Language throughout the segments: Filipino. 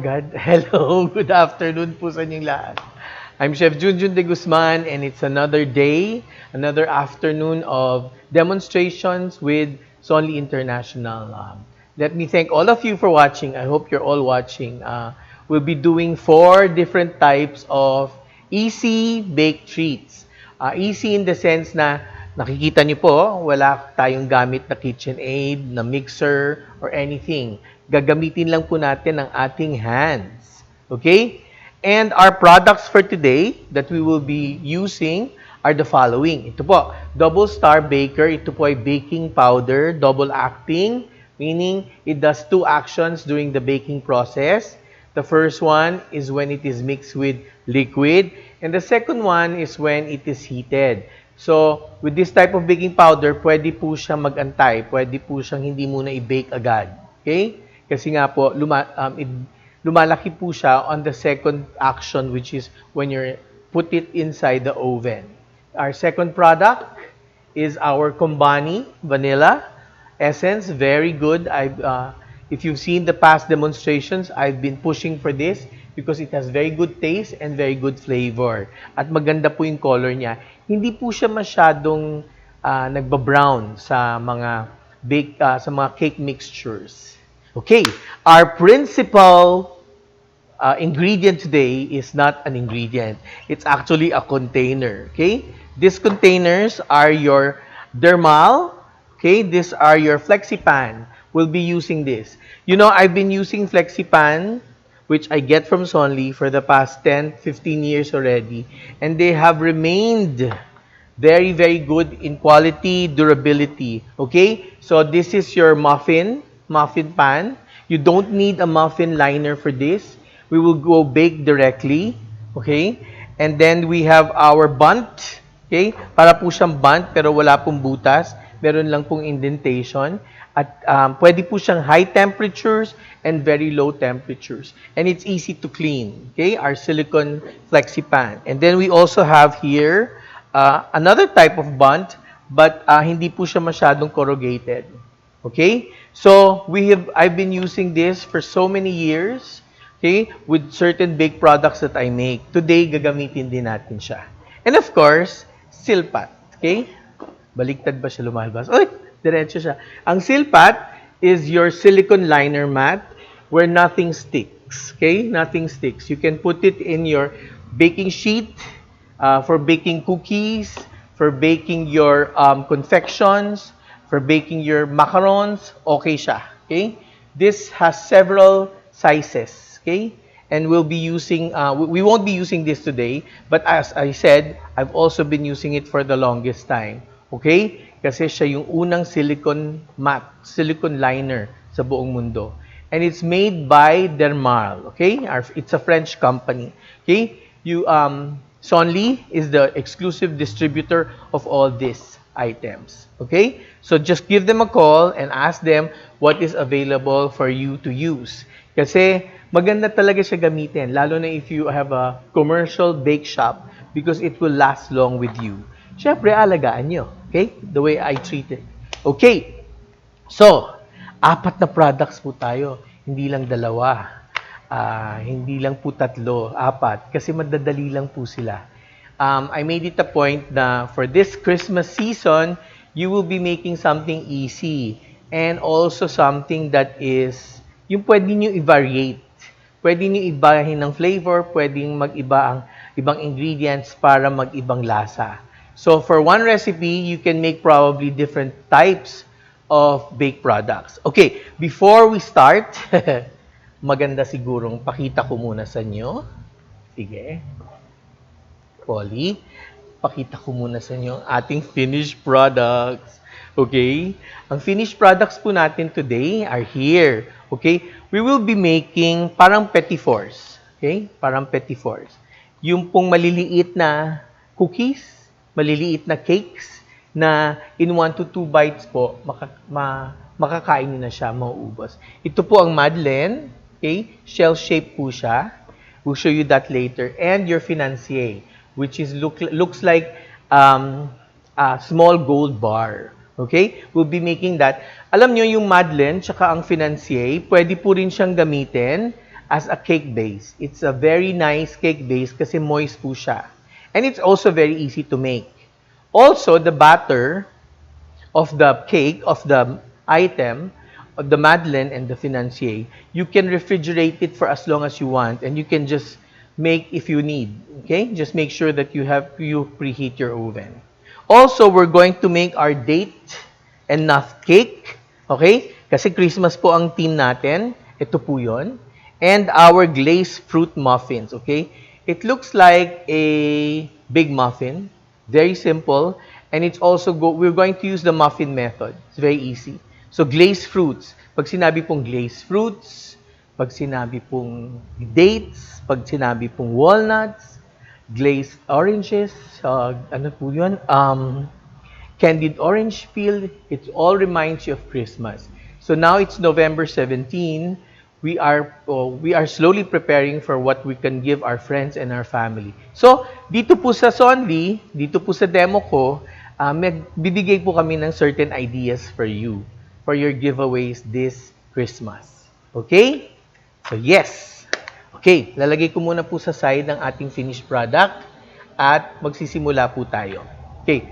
agad. Hello, good afternoon po sa inyong lahat. I'm Chef Junjun De Guzman and it's another day, another afternoon of demonstrations with Sonlie International. Let me thank all of you for watching. I hope you're all watching. We'll be doing 4 different types of easy baked treats. Easy in the sense na nakikita niyo po, wala tayong gamit na KitchenAid, na mixer, or anything. Gagamitin lang po natin ang ating hands. Okay? And our products for today that we will be using are the following. Ito po, Double Star Baker. Ito po ay baking powder, double acting, meaning it does 2 actions during the baking process. The first one is when it is mixed with liquid, and the second one is when it is heated. So, with this type of baking powder, pwede po siyang mag-antay. Pwede po siyang hindi muna i-bake agad. Okay? Kasi nga po, lumalaki po siya on the second action, which is when you put it inside the oven. Our second product is our Combani Vanilla Essence. Very good. If you've seen the past demonstrations, I've been pushing for this because it has very good taste and very good flavor. At maganda po yung color niya. Hindi po siya masyadong nagba-brown sa mga sa mga cake mixtures. Okay, our principal ingredient today is not an ingredient. It's actually a container. Okay, these containers are your dermal. Okay, these are your flexipan. We'll be using this. You know, I've been using flexipan, which I get from Sonlie for the past 10, 15 years already. And they have remained very, very good in quality, durability. Okay? So this is your muffin pan. You don't need a muffin liner for this. We will go bake directly. Okay? And then we have our bunt. Okay? Para po siyang bunt pero wala pong butas. Meron lang pong indentation. At pwede po siyang high temperatures and very low temperatures. And it's easy to clean. Okay? Our silicone flexipan. And then we also have here another type of bunt, but hindi po siya masyadong corrugated. Okay? So, I've been using this for so many years, okay, with certain baked products that I make. Today, gagamitin din natin siya. And of course, silpat. Okay? Baliktad ba siya lumalabas? Oy! Diretso siya. Ang silpat is your silicone liner mat where nothing sticks. Okay? Nothing sticks. You can put it in your baking sheet for baking cookies, for baking your confections, for baking your macarons. Okay siya. Okay? This has several sizes. Okay? And we'll be using, we won't be using this today, but as I said, I've also been using it for the longest time. Okay? Kasi siya yung unang silicone mat, silicone liner sa buong mundo. And it's made by Dermal, okay? It's a French company, okay? Sonlie is the exclusive distributor of all these items, okay? So just give them a call and ask them what is available for you to use. Kasi maganda talaga siya gamitin, lalo na if you have a commercial bake shop because it will last long with you. Siyempre, alagaan nyo. Okay? The way I treat it. Okay. So, 4 na products po tayo. Hindi lang 2. Hindi lang po 3, 4. Kasi madadali lang po sila. I made it a point na for this Christmas season, you will be making something easy. And also something that is, yung pwede nyo i-variate. Pwede nyo ibahin ng flavor, pwedeng mag-iba ang ibang ingredients para mag-ibang lasa. So for one recipe, you can make probably different types of baked products. Okay, before we start, maganda sigurong pakita ko muna sa inyo. Sige. Polly, pakita ko muna sa inyo ang ating finished products. Okay? Ang finished products po natin today are here. Okay? We will be making parang petit fours. Okay? Parang petit fours. Yung pong maliliit na cookies, maliliit na cakes na in 1 to 2 bites po, makakain nyo na siya, mauubos. Ito po ang Madeleine, okay? Shell-shaped po siya. We'll show you that later. And your Financier, which is looks like a small gold bar. Okay? We'll be making that. Alam nyo yung Madeleine, tsaka ang Financier, pwede po rin siyang gamitin as a cake base. It's a very nice cake base kasi moist po siya. And it's also very easy to make. Also, the batter of the cake, of the item, of the Madeleine and the Financier, you can refrigerate it for as long as you want, and you can just make if you need. Okay? Just make sure that you preheat your oven. Also, we're going to make our date and nut cake. Okay? Kasi Christmas po ang theme natin. Ito po yun. And our glazed fruit muffins. Okay? It looks like a big muffin. Very simple. And it's also, we're going to use the muffin method. It's very easy. So, glazed fruits. Pag sinabi pong glazed fruits, pag sinabi pong dates, pag sinabi pong walnuts, glazed oranges, ano po yun? Candied orange peel, it all reminds you of Christmas. So now it's November 17. We are slowly preparing for what we can give our friends and our family. So, dito po sa Sonlie, dito po sa demo ko, bibigay po kami ng certain ideas for you, for your giveaways this Christmas. Okay? So, yes. Okay, lalagay ko muna po sa side ng ating finished product at magsisimula po tayo. Okay.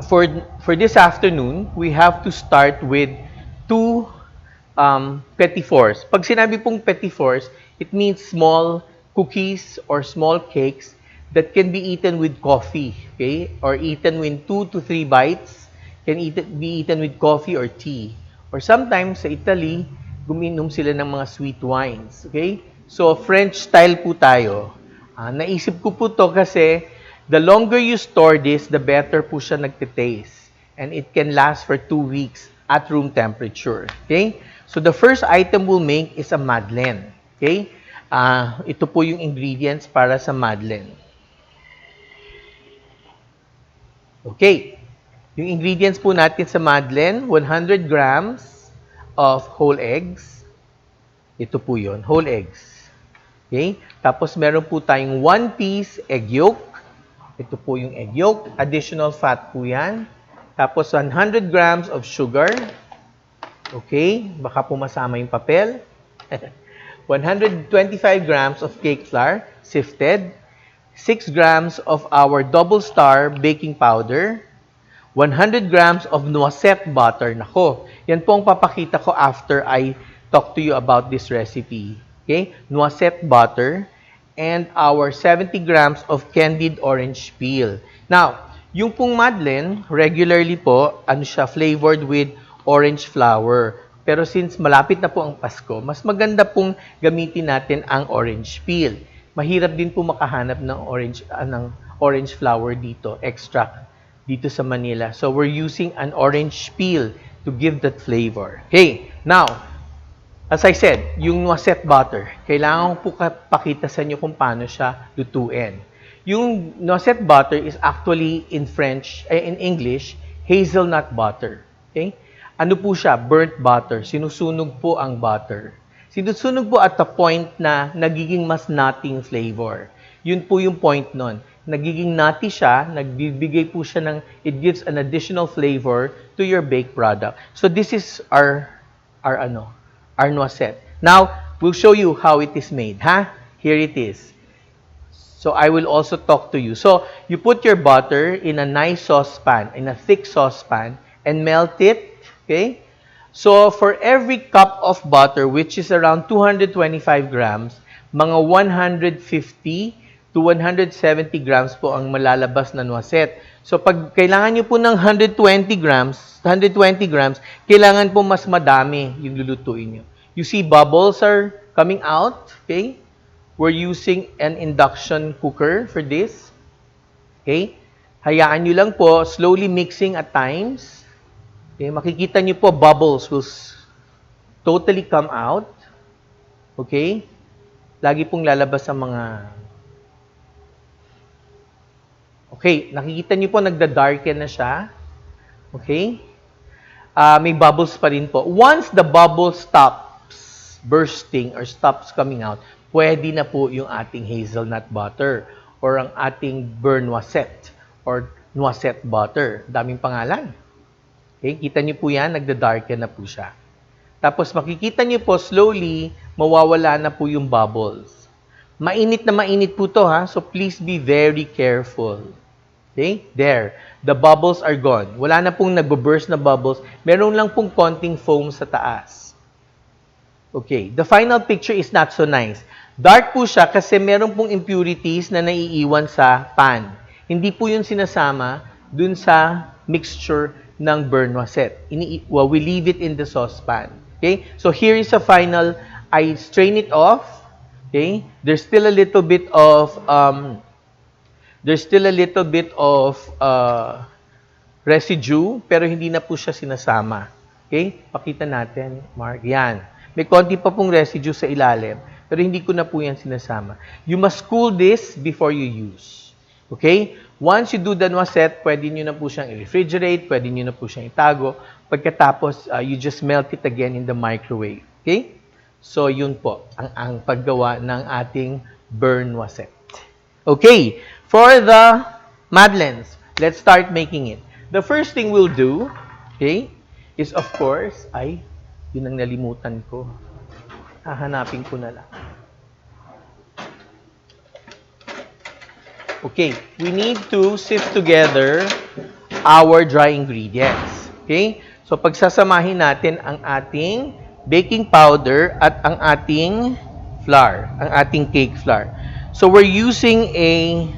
For this afternoon, we have to start with two petit fours. Pag sinabi pong petit fours, it means small cookies or small cakes that can be eaten with coffee, okay? Or eaten with 2 to 3 bites, be eaten with coffee or tea. Or sometimes sa Italy, guminom sila ng mga sweet wines, okay? So French style po tayo. Naisip ko po to kasi the longer you store this, the better po siya nagtitaste. And it can last for 2 weeks at room temperature, okay? So, the first item we'll make is a Madeleine. Okay? Ito po yung ingredients para sa Madeleine. Okay. Yung ingredients po natin sa Madeleine, 100 grams of whole eggs. Ito po yun, whole eggs. Okay? Tapos, meron po tayong 1 piece egg yolk. Ito po yung egg yolk. Additional fat po yan. Tapos, 100 grams of sugar. Okay, baka po masama yung papel. 125 grams of cake flour, sifted. 6 grams of our double star baking powder. 100 grams of noisette butter. Nako, yan po ang papakita ko after I talk to you about this recipe. Okay, noisette butter. And our 70 grams of candied orange peel. Now, yung pong Madeleine, regularly po, siya, flavored with orange flower. Pero since malapit na po ang Pasko, mas maganda pong gamitin natin ang orange peel. Mahirap din po makahanap ng orange flower dito, extract dito sa Manila. So we're using an orange peel to give that flavor. Okay, now, as I said, yung noisette butter, kailangan po pakita sa inyo kung paano siya lutuin. Yung noisette butter is actually in English, hazelnut butter. Okay? Ano po siya? Burnt butter. Sinusunog po ang butter. Sinusunog po at the point na nagiging mas nutty flavor. Yun po yung point nun. Nagiging nutty siya, nagbibigay po siya ng, it gives an additional flavor to your baked product. So this is our noisette. Now, we'll show you how it is made. Here it is. So I will also talk to you. So you put your butter in a nice saucepan, in a thick saucepan, and melt it. Okay? So, for every cup of butter, which is around 225 grams, mga 150 to 170 grams po ang malalabas na noisette. So, pag kailangan nyo po ng 120 grams, kailangan po mas madami yung lulutuin nyo. You see, bubbles are coming out. Okay? We're using an induction cooker for this. Okay? Hayaan nyo lang po, slowly mixing at times. Okay, makikita niyo po, bubbles will totally come out. Okay? Lagi pong lalabas ang mga... Okay, nakikita niyo po, nagda-darken na siya. Okay? May bubbles pa rin po. Once the bubble stops bursting or stops coming out, pwede na po yung ating hazelnut butter or ang ating beurre noisette or noisette butter. Daming pangalan. Okay, kita niyo po yan, nagda-darken na po siya. Tapos makikita niyo po slowly, mawawala na po yung bubbles. Mainit na mainit po to ha, so please be very careful. Okay? There. The bubbles are gone. Wala na pong nagbo-burst na bubbles. Meron lang pong konting foam sa taas. Okay. The final picture is not so nice. Dark po siya kasi meron pong impurities na naiiwan sa pan. Hindi po yun sinasama dun sa mixture ng beurre noisette. We leave it in the saucepan. Okay? So here is a final. I strain it off. Okay? There's still a little bit of residue, pero hindi na po siya sinasama. Okay? Pakita natin, Mark. Yan. May konti pa pong residue sa ilalim, pero hindi ko na po yan sinasama. You must cool this before you use. Okay? Once you do the noisette, pwede nyo na po siyang i-refrigerate, pwede nyo na po siyang itago. Pagkatapos, you just melt it again in the microwave. Okay? So, yun po, ang paggawa ng ating beurre noisette. Okay, for the madeleines, let's start making it. The first thing we'll do, okay, is of course, yun ang nalimutan ko. Hahanapin ko na lang. Okay, we need to sift together our dry ingredients. Okay, so pagsasamahin natin ang ating baking powder at ang ating flour, ang ating cake flour. So we're using a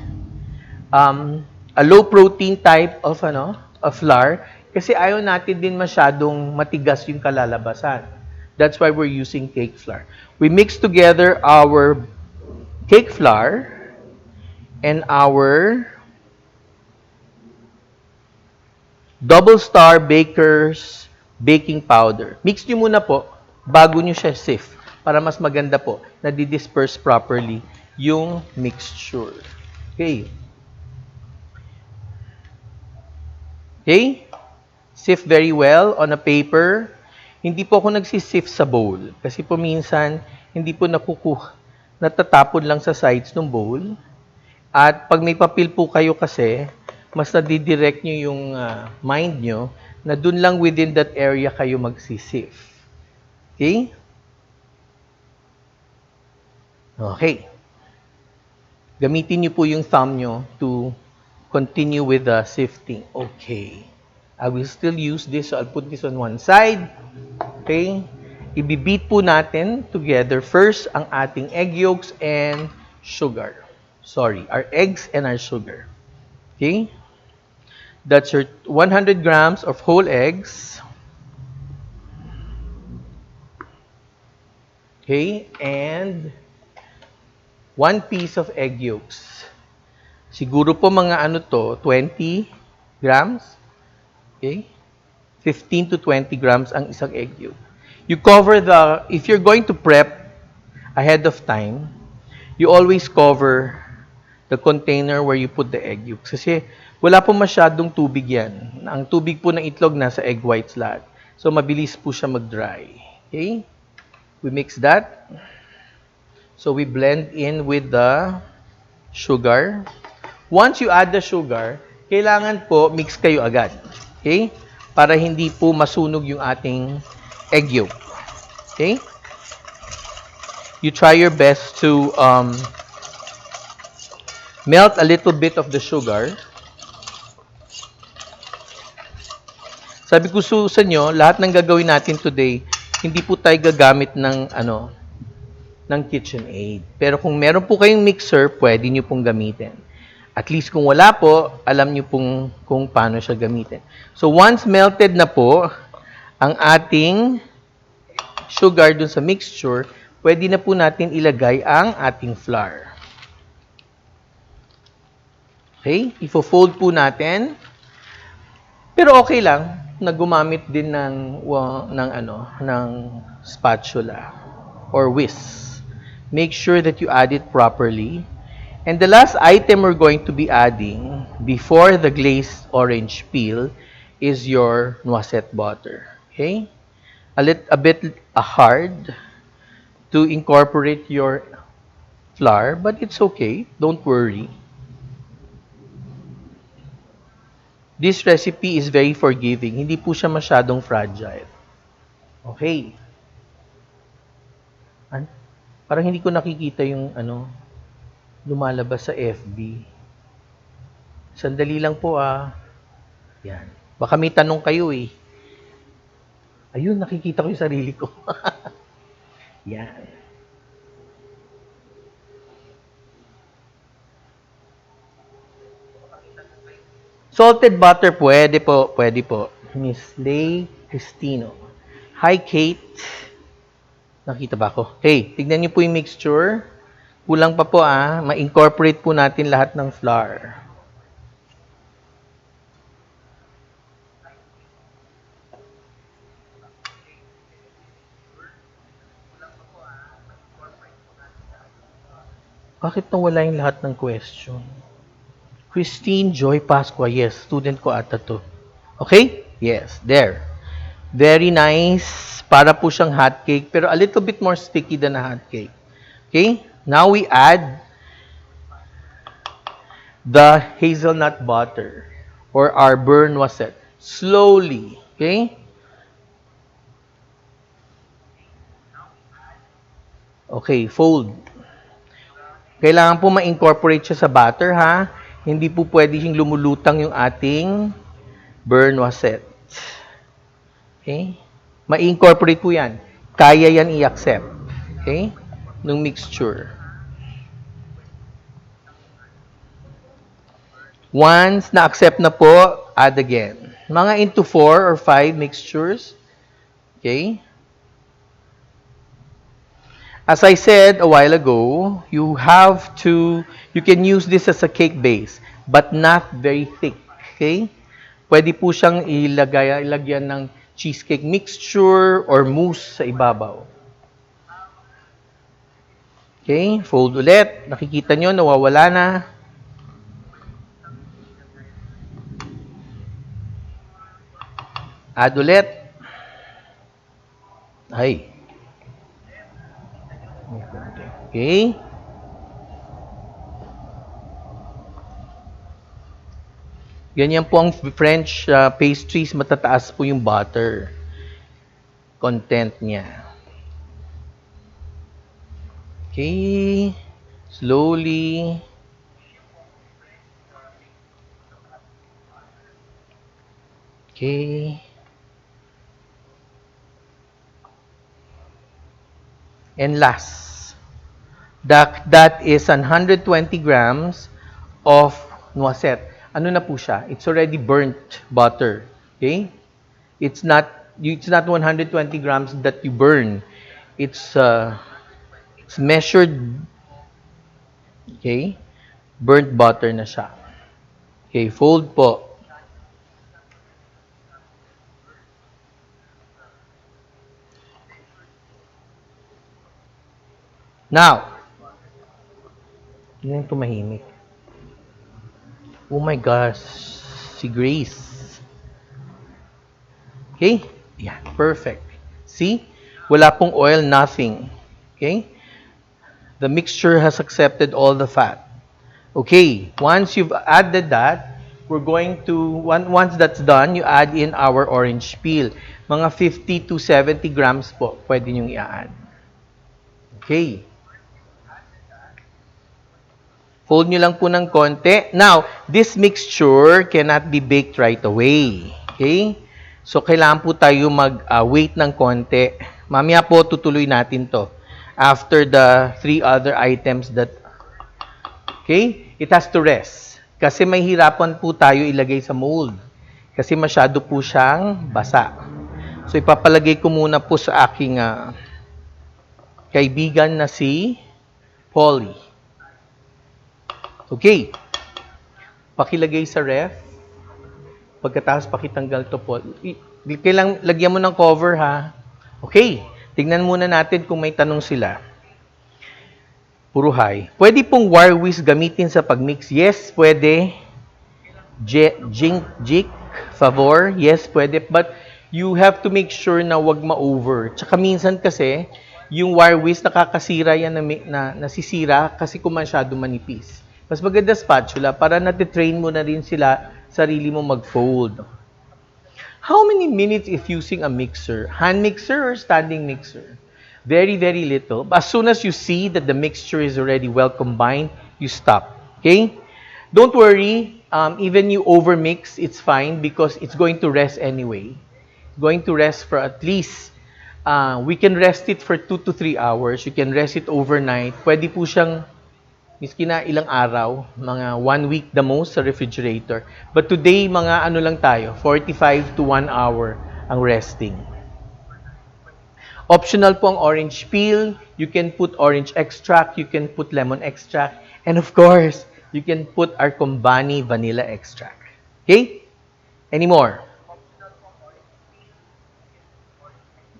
low protein type of flour kasi ayaw natin din masyadong matigas yung kalalabasan. That's why we're using cake flour. We mix together our cake flour and our double star baker's baking powder. Mix nyo muna po bago nyo siya sift para mas maganda po na di-disperse properly yung mixture. Okay. Okay? Sift very well on a paper. Hindi po ako nagsisift sa bowl. Kasi po minsan, hindi po natatapon lang sa sides ng bowl. At pag may papel po kayo kasi, mas nadidirect nyo yung mind nyo na dun lang within that area kayo magsisift. Okay? Okay. Gamitin niyo po yung thumb nyo to continue with the sifting. Okay. I will still use this, so I'll put this on one side. Okay. Ibibeat po natin together first ang ating egg yolks and sugar. Sorry, our eggs and our sugar. Okay. That's your 100 grams of whole eggs. Okay. And 1 piece of egg yolks. Siguro po mga 20 grams. Okay? 15 to 20 grams ang isang egg yolk. You cover if you're going to prep ahead of time, you always cover the container where you put the egg yolks. Kasi wala po masyadong tubig yan. Ang tubig po ng itlog nasa egg whites lahat. So mabilis po siya mag-dry. Okay? We mix that. So we blend in with the sugar. Once you add the sugar, kailangan po mix kayo agad. Okay? Para hindi po masunog yung ating egg yolk. Okay? You try your best to melt a little bit of the sugar. Sabi ko sa inyo, lahat ng gagawin natin today, hindi po tayo gagamit ng ng KitchenAid. Pero kung meron po kayong mixer, pwede nyo pong gamitin. At least kung wala po, alam nyo pong kung paano siya gamitin. So once melted na po ang ating sugar dun sa mixture, pwede na po natin ilagay ang ating flour. Okay? Ifo-fold po natin. Pero okay lang na gumamit din ng spatula or whisk. Make sure that you add it properly. And the last item we're going to be adding before the glazed orange peel is your noisette butter. Okay? A bit hard to incorporate your flour, but it's okay. Don't worry. This recipe is very forgiving. Hindi po siya masyadong fragile. Okay. An- Parang hindi ko nakikita yung ano, lumalabas sa FB. Sandali lang po ah. Yan. Baka may tanong kayo eh. Ayun, nakikita ko yung sarili ko. Yan. Salted butter, pwede po. Pwede po. Miss Lay Cristino. Hi, Kate. Nakita ba ako? Hey, tignan niyo po yung mixture. Kulang pa po ah. Ma-incorporate po natin lahat ng flour. Bakit nawala yung lahat ng question? Christine Joy Pasqua. Yes, student ko ata to. Okay? Yes, there. Very nice. Para po siyang hot cake, pero a little bit more sticky than a hot cake. Okay? Now we add the hazelnut butter or our burn noisette. Slowly. Okay? Okay, fold. Kailangan po ma-incorporate siya sa butter, ha? Hindi po pwede yung lumulutang yung ating burn noisette. Okay? Ma-incorporate po yan. Kaya yan i-accept. Okay? Nung mixture. Once na-accept na po, add again. Mga into 4 or 5 mixtures. Okay? As I said a while ago, you can use this as a cake base, but not very thick. Okay? Pwede po siyang ilagyan ng cheesecake mixture or mousse sa ibabaw. Okay? Fold ulit. Nakikita nyo, nawawala na. Add ulit. Ay. Okay? Ganyan po ang French pastries, matataas po yung butter content niya. Okay? Slowly. Okay? And last, that is 120 grams of noisette. Ano na po siya? It's already burnt butter. Okay? It's not 120 grams that you burn. It's measured, okay? Burnt butter na siya. Okay, fold po. Now, yun yung tumahimik. Oh my gosh, si Grace. Okay? Yeah, perfect. See? Wala pong oil, nothing. Okay? The mixture has accepted all the fat. Okay, once you've added that, once that's done, you add in our orange peel. Mga 50 to 70 grams po, pwede nyong i-add. Okay. Fold nyo lang po ng konti. Now, this mixture cannot be baked right away. Okay? So, kailangan po tayo mag-wait ng konti. Mamaya po, tutuloy natin to. After the 3 other items that... Okay? It has to rest. Kasi may hirapan po tayo ilagay sa mold. Kasi masyado po siyang basa. So, ipapalagay ko muna po sa aking kaibigan na si Polly. Okay. Pakilagay sa ref. Pagkatapos pakitanggal to po. Kailang lagyan mo ng cover ha. Okay. Tignan muna natin kung may tanong sila. Puro hi. Pwede pong wire whisk gamitin sa pagmix? Yes, pwede. Jink, favor? Yes, pwede. But you have to make sure na wag ma-over. Tsaka minsan kasi, yung wire whisk nakakasira yan nasisira kasi kung masyado manipis. Mas maganda spatula para natitrain mo na rin sila, sarili mo mag-fold. How many minutes if using a mixer? Hand mixer or standing mixer? Very, very little. As soon as you see that the mixture is already well combined, you stop. Okay? Don't worry. Even you overmix, it's fine because it's going to rest anyway. Going to rest for at least, we can rest it for 2 to 3 hours. You can rest it overnight. Pwede po siyang, miski na ilang araw, mga 1 week the most sa refrigerator. But today, mga ano lang tayo, 45 to 1 hour ang resting. Optional po ang orange peel. You can put orange extract. You can put lemon extract. And of course, you can put our Kumbani vanilla extract. Okay? Any more?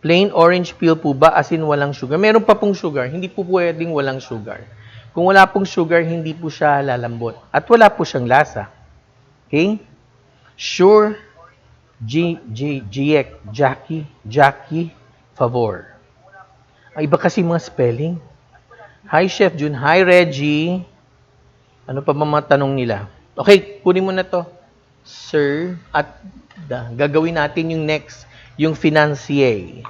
Plain orange peel po ba as in walang sugar? Meron pa pong sugar. Hindi po pwedeng walang sugar. Kung wala pong sugar, hindi po siya lalambot. At wala po siyang lasa. Okay? Sure. Jackie, favor. Ang iba kasi mga spelling. Hi, Chef Jun. Hi, Reggie. Ano pa ba mga tanong nila? Okay, kunin mo na to. Sir, at gagawin natin yung next, yung financier.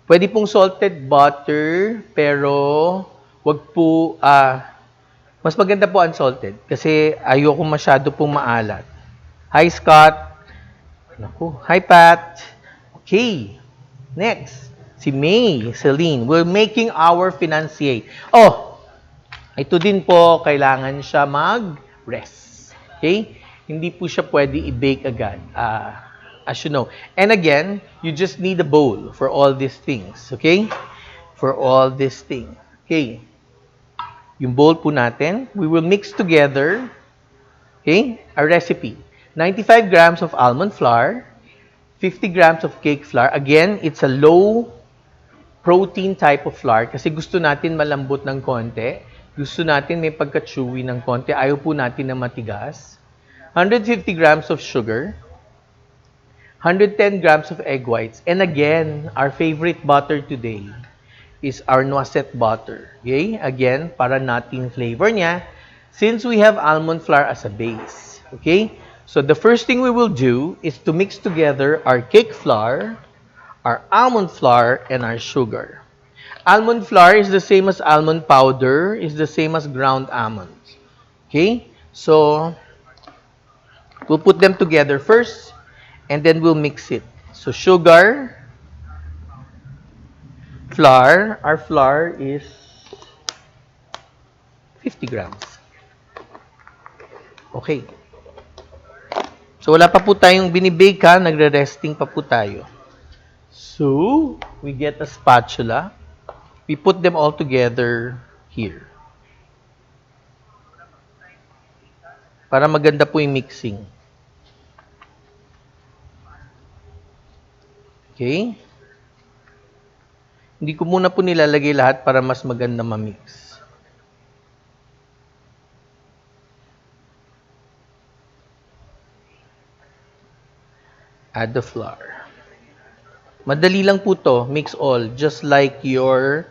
Pwede pong salted butter, pero wag po, mas maganda po unsalted kasi ayoko masyado pong maalat. Hi, Scott. Naku. Hi, Pat. Okay. Next. Si May, Celine. We're making our financier. Oh, ito din po, kailangan siya mag-rest. Okay? Hindi po siya pwede i-bake agad. As you know. And again, you just need a bowl for all these things. Okay? For all these things. Okay. Yung bowl po natin, we will mix together, okay, a recipe. 95 grams of almond flour, 50 grams of cake flour. Again, it's a low protein type of flour kasi gusto natin malambot ng konti. Gusto natin may pagka-chewy ng konti. Ayaw po natin na matigas. 150 grams of sugar. 110 grams of egg whites. And again, our favorite butter today is our noisette butter. Okay? Again, para natin flavor niya since we have almond flour as a base. Okay? So the first thing we will do is to mix together our cake flour, our almond flour, and our sugar. Almond flour is the same as almond powder, is the same as ground almonds. Okay? So, we'll put them together first, and then we'll mix it. So, sugar, flour. Our flour is 50 grams. Okay. So, wala pa po tayong binibake ha. Nagre-resting pa po tayo. So, we get a spatula. We put them all together here. Para maganda po yung mixing. Okay? Hindi ko muna po nilalagay lahat para mas maganda ma-mix. Add the flour. Madali lang po to, mix all, just like your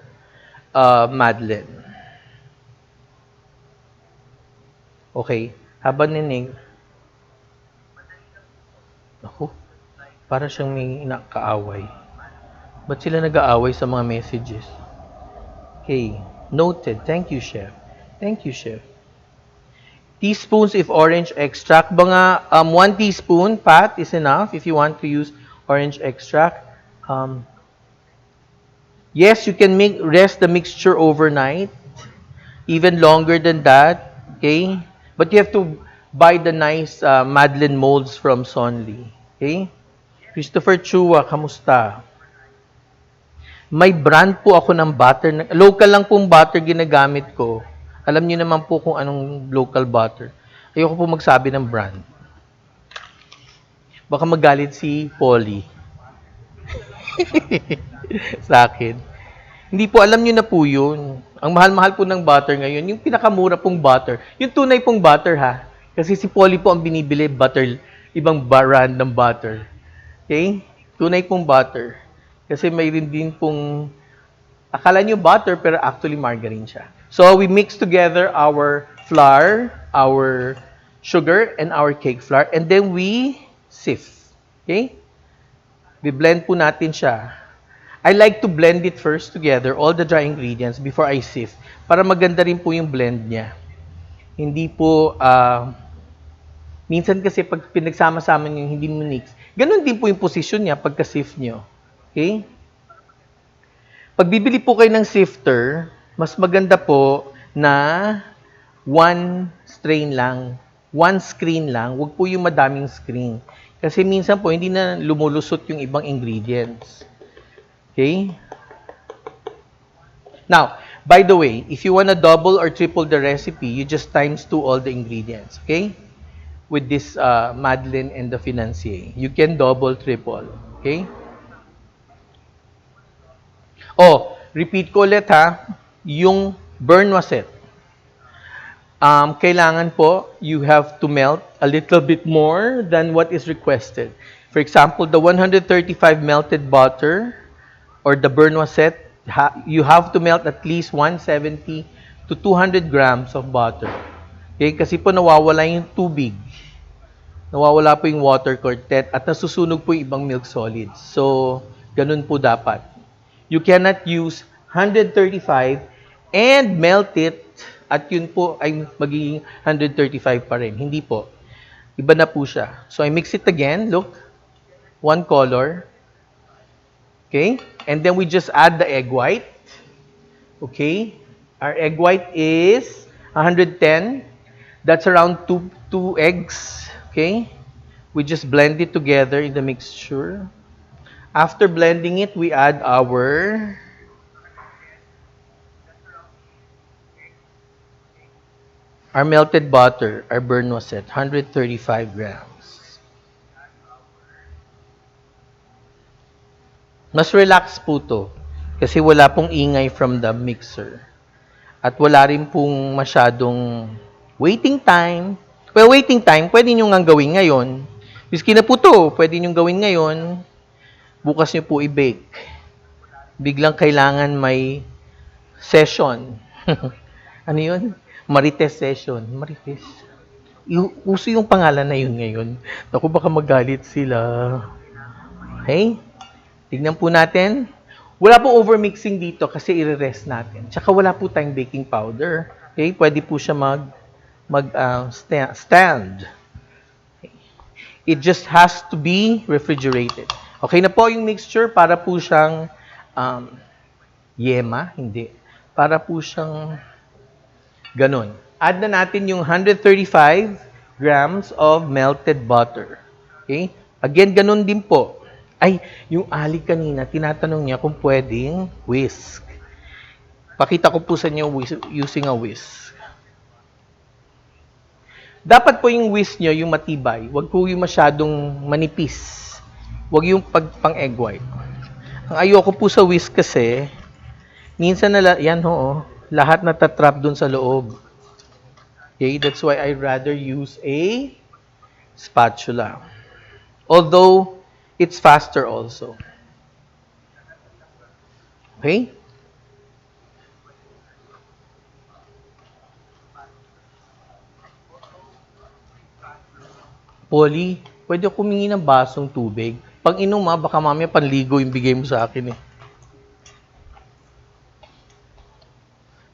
Madeleine. Okay, habang ninig. Ako, para siyang may kaaway. Ba't sila nag-aaway sa mga messages? Okay, noted. Thank you, Chef. Thank you, Chef. Teaspoons if orange extract. Mga 1 teaspoon, Pat, is enough if you want to use orange extract. Yes, you can rest the mixture overnight, even longer than that. Okay, but you have to buy the nice Madeleine molds from Sonlie. Okay, Christopher Chua, kamusta? May brand po ako ng butter. Local lang pong butter ginagamit ko. Alam niyo naman po kung anong local butter. Ayoko po magsabi ng brand. Baka magalit si Polly. Sa akin. Hindi po, alam nyo na po yun. Ang mahal-mahal po ng butter ngayon, yung pinakamura pong butter, yung tunay pong butter ha. Kasi si Polly po ang binibili butter, ibang brand ng butter. Okay? Tunay pong butter. Kasi mayroon din pong, akala nyo butter, pero actually margarine siya. So, we mix together our flour, our sugar, and our cake flour, and then we sift. Okay? We blend po natin siya. I like to blend it first together, all the dry ingredients, before I sieve. Para maganda rin po yung blend niya. Hindi po, minsan kasi pag pinagsama-sama niyo yung hindi mo mix, ganun din po yung posisyon niya pagka-sieve niyo. Okay? Pag bibili po kayo ng sifter, mas maganda po na one strain lang, one screen lang, wag po yung madaming screen. Kasi minsan po hindi na lumulusot yung ibang ingredients. Okay? Now, by the way, if you wanna double or triple the recipe, you just times 2 all the ingredients. Okay? With this Madeleine and the Financier. You can double, triple. Okay? Oh, repeat ko ulit ha. Yung burn waset. Kailangan po, you have to melt a little bit more than what is requested. For example, the 135 melted butter or the burn waset, you have to melt at least 170 to 200 grams of butter. Okay? Kasi po nawawala yung tubig. Nawawala po yung water content at nasusunog po yung ibang milk solids. So, ganun po dapat. You cannot use 135 and melt it at yun po ay magiging 135 pa rin. Hindi po. Iba na po siya. So, I mix it again. Look. One color. Okay? And then we just add the egg white. Okay? Our egg white is 110. That's around 2 eggs. Okay? We just blend it together in the mixture. After blending it, we add our melted butter, our burn waset, 135 grams. Mas relax po to kasi wala pong ingay from the mixer. At wala rin pong masyadong waiting time. Well, waiting time, pwede nyo nga gawin ngayon. Miski na po to, pwede nyo gawin ngayon. Bukas nyo po i-bake. Biglang kailangan may session. Ano yun? Marites session. Marites. Uso yung pangalan na yun ngayon. Naku, baka magalit sila. Okay? Tignan po natin. Wala po overmixing dito kasi i-rest natin. Tsaka wala po tayong baking powder. Okay? Pwede po siya stand. Okay. It just has to be refrigerated. Okay na po yung mixture para po siyang yema? Hindi. Para po siyang ganun. Add na natin yung 135 grams of melted butter. Okay? Again, ganun din po. Ay, yung Ali kanina, tinatanong niya kung pwedeng whisk. Pakita ko po sa inyo using a whisk. Dapat po yung whisk nyo, yung matibay. Huwag po yung masyadong manipis. Huwag yung pang egg white. Ang ayoko po sa whisk kasi, minsan yan lahat natatrap dun sa loob. Okay, that's why I'd rather use a spatula. Although, it's faster also. Okay? Polly, pwede ako humingi ng basong tubig. Pag inom baka mamaya panligo yung bigay mo sa akin eh.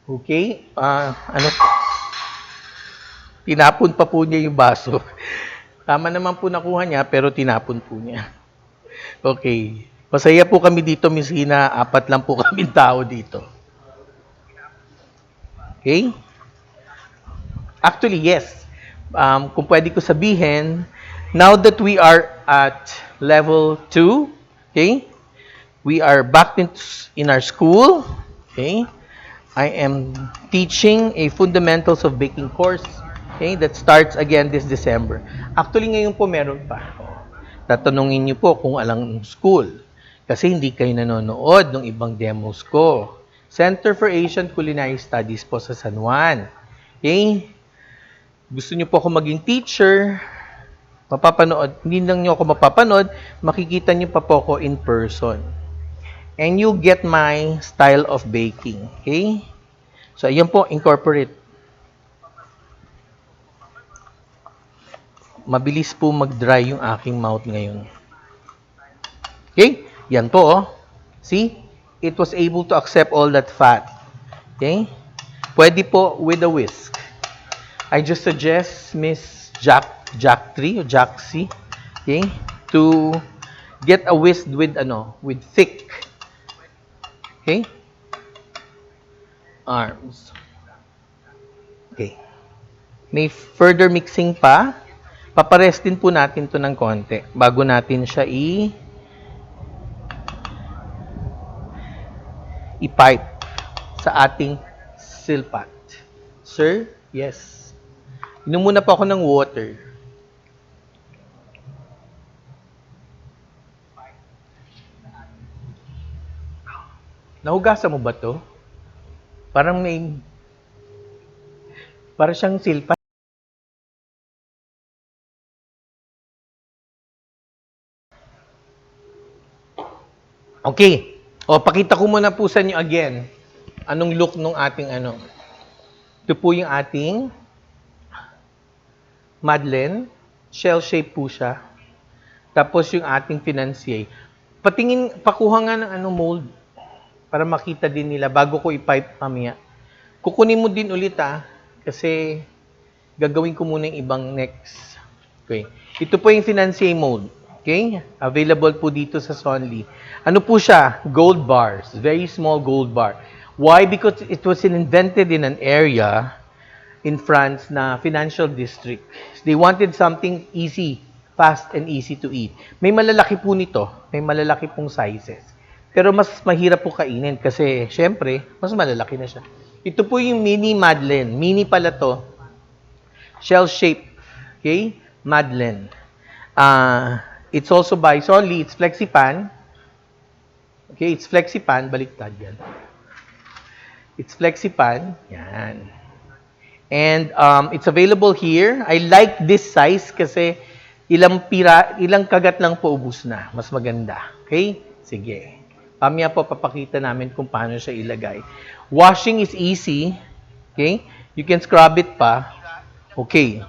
Okay? Tinapon pa po niya yung baso. Tama naman po nakuha niya, pero tinapon po niya. Okay. Masaya po kami dito, Miss Hina. 4 lang po kami tao dito. Okay? Actually, yes. Kung pwede ko sabihin, now that we are at level 2, okay? We are back in our school, okay? I am teaching a fundamentals of baking course, okay? That starts again this December. Actually, ngayon po meron pa. Tatanungin niyo po kung alang school. Kasi hindi kayo nanonood ng ibang demos ko. Center for Asian Culinary Studies po sa San Juan. Okay? Gusto niyo po ako maging teacher, mapapanood, hindi lang niyo ako mapapanood, makikita niyo pa po ako in person. And you get my style of baking. Okay? So, ayan po, incorporate. Mabilis po mag-dry yung aking mouth ngayon. Okay? Yan po, See? It was able to accept all that fat. Okay? Pwede po with a whisk. I just suggest Miss Jack 3 or Jack C, okay, to get a whisk with thick, okay, arms. Okay. May further mixing pa. Papares din po natin to ng konti bago natin siya i-pipe sa ating silpat. Sir? Yes. Inom muna po ako ng water. Nahugasan mo ba to? Parang para siyang silpat. Okay. O, pakita ko muna po sa inyo again. Anong look nung ating ano. Ito po yung ating Madeleine. Shell shape po siya. Tapos yung ating financier. Pakuha nga ng mold para makita din nila bago ko i-pipe mamaya. Kukunin mo din ulit kasi gagawin ko muna yung ibang next. Okay. Ito po yung financier mold. Okay? Available po dito sa Sonlie. Ano po siya? Gold bars. Very small gold bar. Why? Because it was invented in an area in France na financial district. They wanted something easy, fast, and easy to eat. May malalaki po nito. May malalaki pong sizes. Pero mas mahirap po kainin kasi, syempre, mas malalaki na siya. Ito po yung mini Madeleine. Mini pala to. Shell shape. Okay? Madeleine. It's also by Sonlie. It's FlexiPan. Okay, it's FlexiPan. Baliktad yan. It's FlexiPan. Yan. And it's available here. I like this size kasi ilang kagat lang po ubus na. Mas maganda. Okay? Sige. Pamaya po papakita namin kung paano siya ilagay. Washing is easy. Okay? You can scrub it pa. Okay.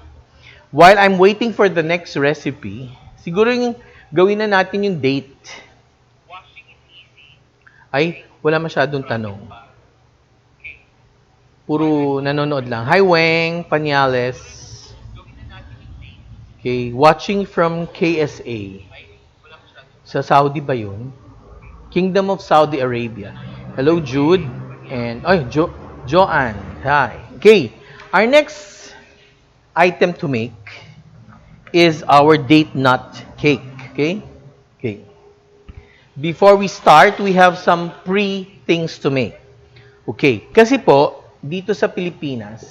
While I'm waiting for the next recipe, siguro yung gawin na natin yung date. Ay, wala masyadong tanong. Puro nanonood lang. Hi, Weng Panyales. Okay, watching from KSA. Sa Saudi ba yun? Kingdom of Saudi Arabia. Hello, Jude. And, Joanne. Hi. Okay, our next item to make is our date nut cake. Okay? Okay. Before we start, we have some things to make. Okay. Kasi po, dito sa Pilipinas,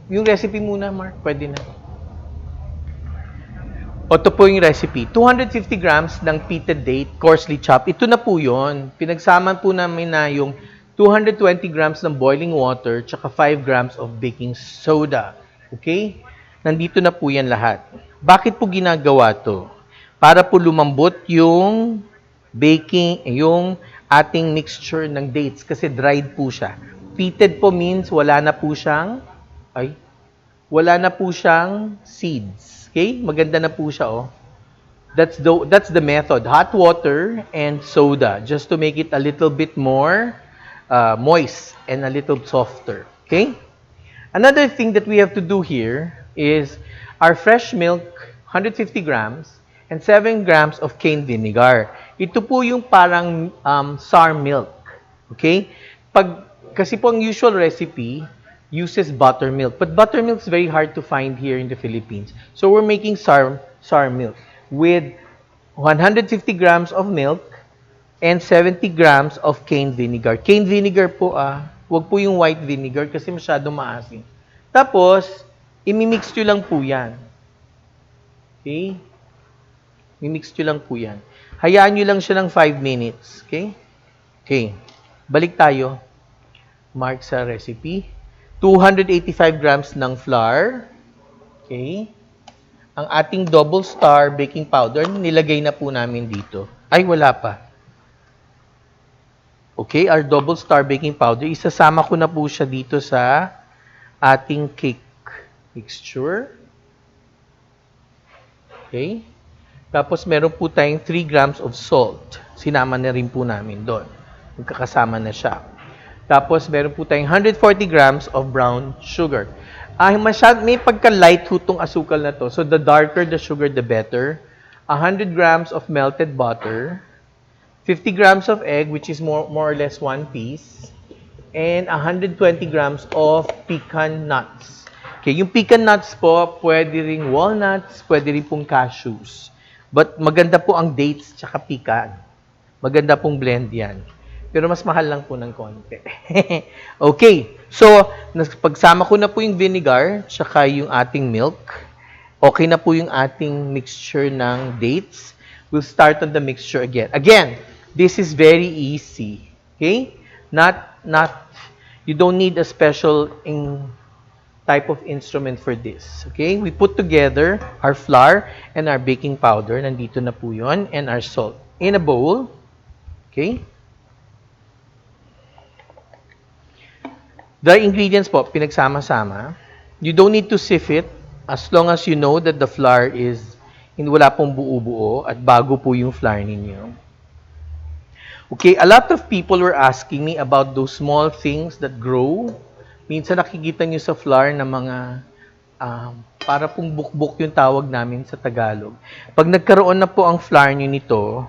yung recipe muna, Mark, pwede na. Ito po yung recipe. 250 grams ng pitted date, coarsely chopped. Ito na po yun. Pinagsaman po namin na yung 220 grams ng boiling water, tsaka 5 grams of baking soda. Okay? Nandito na po yan lahat. Bakit po ginagawa to? Para po lumambot yung yung ating mixture ng dates kasi dried po siya. Pitted po means wala na po siyang seeds. Okay? Maganda na po siya, oh. That's the method. Hot water and soda just to make it a little bit more moist and a little softer. Okay? Another thing that we have to do here is our fresh milk, 150 grams, and 7 grams of cane vinegar. Ito po yung parang sour milk. Okay? Kasi po ang usual recipe uses buttermilk. But buttermilk is very hard to find here in the Philippines. So we're making sour milk with 150 grams of milk and 70 grams of cane vinegar. Cane vinegar po, wag po yung white vinegar kasi masyadong maasim. Tapos, imimix nyo lang po yan. Okay? Imimix nyo lang po yan. Hayaan nyo lang siya ng 5 minutes. Okay? Okay. Balik tayo. Mark sa recipe. 285 grams ng flour. Okay? Ang ating double star baking powder, nilagay na po namin dito. Ay, wala pa. Okay, our double star baking powder, isasama ko na po siya dito sa ating cake mixture. Okay? Tapos meron po tayong 3 grams of salt. Sinama na rin po namin doon. Magkakasama na siya. Tapos meron po tayong 140 grams of brown sugar. May pagka-light hutong asukal na to. So the darker the sugar, the better. 100 grams of melted butter. 50 grams of egg, which is more or less 1 piece. And 120 grams of pecan nuts. Okay, yung pecan nuts po, pwede ring walnuts, pwede rin pong cashews. But maganda po ang dates tsaka pecan. Maganda pong blend yan. Pero mas mahal lang po ng konti. Okay, so pagsama ko na po yung vinegar tsaka yung ating milk, okay na po yung ating mixture ng dates. We'll start on the mixture again. Again, this is very easy. Okay? You don't need a special type of instrument for this. Okay? We put together our flour and our baking powder. Nandito na po yun. And our salt. In a bowl. Okay? The ingredients po, pinagsama-sama. You don't need to sift it as long as you know that the flour is wala pong buo-buo at bago po yung flour ninyo. Okay, a lot of people were asking me about those small things that grow. Minsan nakikita nyo sa flour na mga para pong bukbuk yung tawag namin sa Tagalog. Pag nagkaroon na po ang flour nyo nito,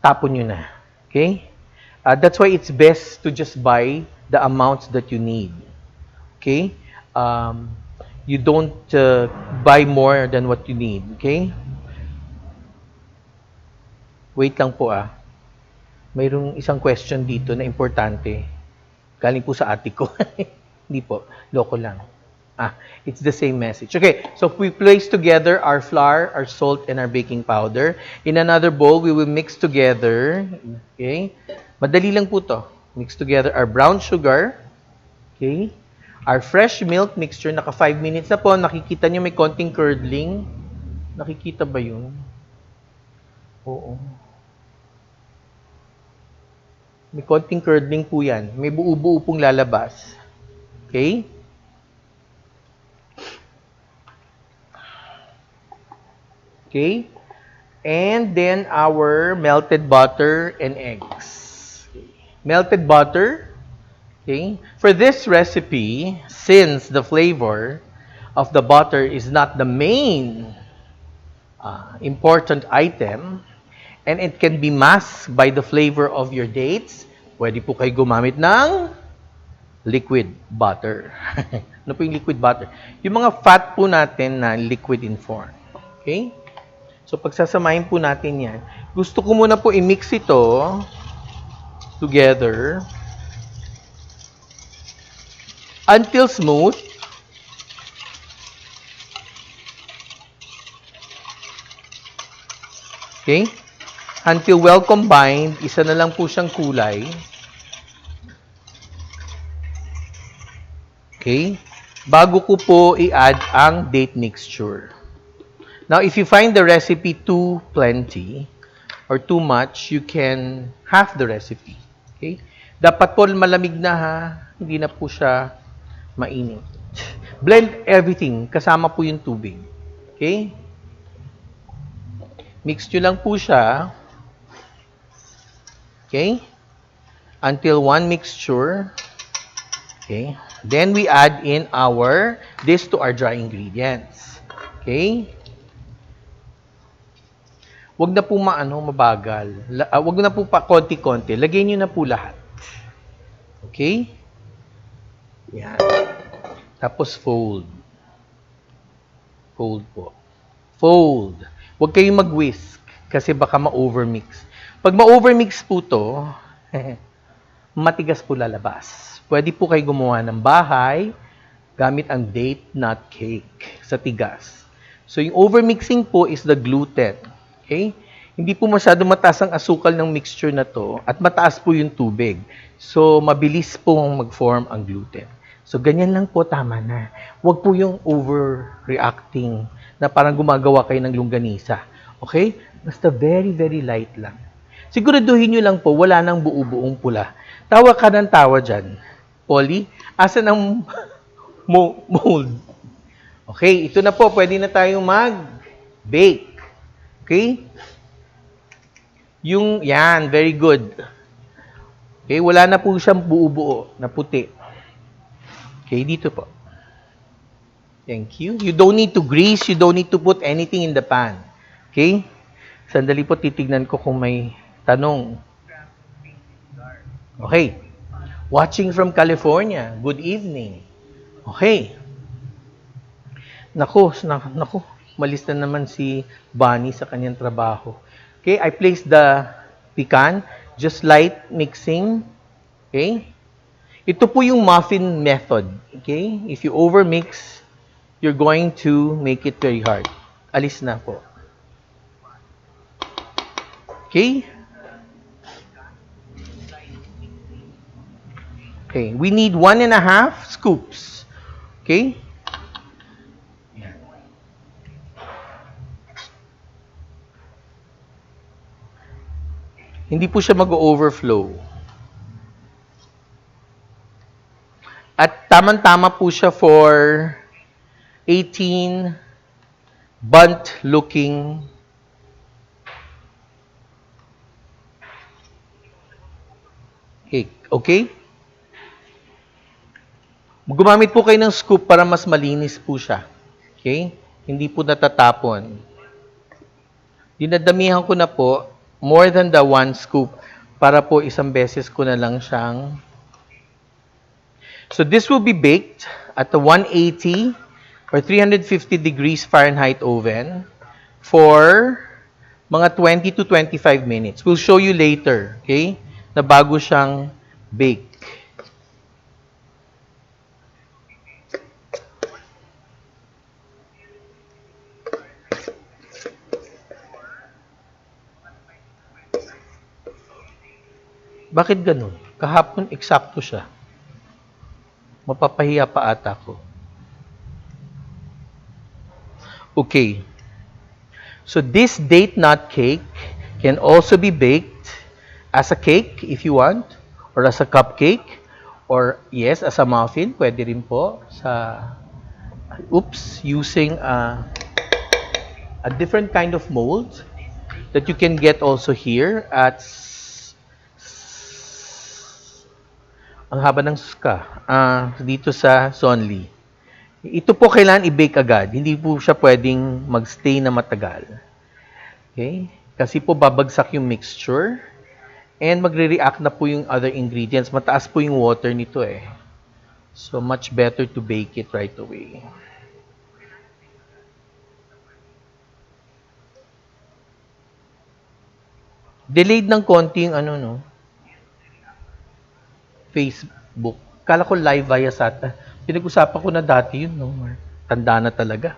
tapon nyo na. Okay? That's why it's best to just buy the amounts that you need. Okay? You don't buy more than what you need. Okay? Wait lang po Mayroong isang question dito na importante. Galing po sa ate ko. Hindi po. Loko lang. It's the same message. Okay, so we place together our flour, our salt, and our baking powder. In another bowl, we will mix together. Okay? Madali lang po to. Mix together our brown sugar. Okay? Our fresh milk mixture. Naka 5 minutes na po. Nakikita nyo may konting curdling. Nakikita ba yun? Oo. May konting curdling po yan. May buo-buo pong lalabas. Okay? Okay? And then our melted butter and eggs. Okay. Melted butter. Okay? For this recipe, since the flavor of the butter is not the main important item, and it can be masked by the flavor of your dates, pwede po kayo gumamit ng liquid butter. Ano po yung liquid butter? Yung mga fat po natin na liquid in form. Okay? So, pagsasamahin po natin yan. Gusto ko muna po i-mix ito together until smooth. Okay? Until well combined, isa na lang po siyang kulay. Okay? Bago ko po i-add ang date mixture. Now, if you find the recipe too plenty or too much, you can half the recipe. Okay? Dapat po malamig na hindi na po siya mainit. Blend everything, kasama po yung tubig. Okay? Mix nyo lang po siya. Okay? Until one mixture. Okay? Then we add in this to our dry ingredients. Okay? Wag na po mabagal. Wag na po pa konti-konti. Lagay niyo na po lahat. Okay? Yan. Tapos fold. Fold po. Fold. Wag kayong mag-whisk kasi baka ma-overmix. Pag ma-overmix po to, matigas po lalabas. Pwede po kayo gumawa ng bahay gamit ang date nut cake sa tigas. So, yung overmixing po is the gluten. Okay? Hindi po masyado mataas ang asukal ng mixture na to at mataas po yung tubig. So, mabilis pong mag-form ang gluten. So, ganyan lang po, tama na. Huwag po yung overreacting na parang gumagawa kayo ng longganisa. Okay? Basta very, very light lang. Siguraduhin nyo lang po, wala nang buo-buong pula. Tawa ka ng tawa dyan. Polly, asan ang mold? Okay, ito na po. Pwede na tayong mag-bake. Okay? Yung, yan, very good. Okay, wala na po siyang buo-buo na puti. Okay, dito po. Thank you. You don't need to grease, you don't need to put anything in the pan. Okay? Sandali po, titignan ko kung may tanong. Okay. Watching from California. Good evening. Okay. Naku, malis na naman si Bonnie sa kanyang trabaho. Okay, I placed the pecan, just light mixing. Okay? Ito po yung muffin method. Okay? If you overmix, you're going to make it very hard. Alis na po. Okay? Okay, we need 1.5 scoops. Okay? Hindi po siya mag-overflow. At tamang-tama po siya for 18 burnt-looking cake. Okay? Gumamit po kayo ng scoop para mas malinis po siya. Okay? Hindi po natatapon. Dinadamihan ko na po more than the 1 scoop para po isang beses ko na lang siyang. So this will be baked at the 180 or 350 degrees Fahrenheit oven for mga 20 to 25 minutes. We'll show you later, okay? Na bago siyang bake. Bakit ganun? Kahapon, eksakto siya. Mapapahiya pa ata ko. Okay. So this date nut cake can also be baked as a cake if you want, or as a cupcake, or yes, as a muffin. Pwede rin po sa, using a different kind of mold that you can get also here at ang haba ng ska dito sa Sonlie. Ito po kailangan i-bake agad. Hindi po siya pwedeng mag-stay na matagal. Okay? Kasi po babagsak yung mixture and magre-react na po yung other ingredients. Mataas po yung water nito eh. So much better to bake it right away. Delayed ng konti yung Facebook. Kala ko live via SATA. Pinag-usapan ko na dati yun, no? Tanda na talaga.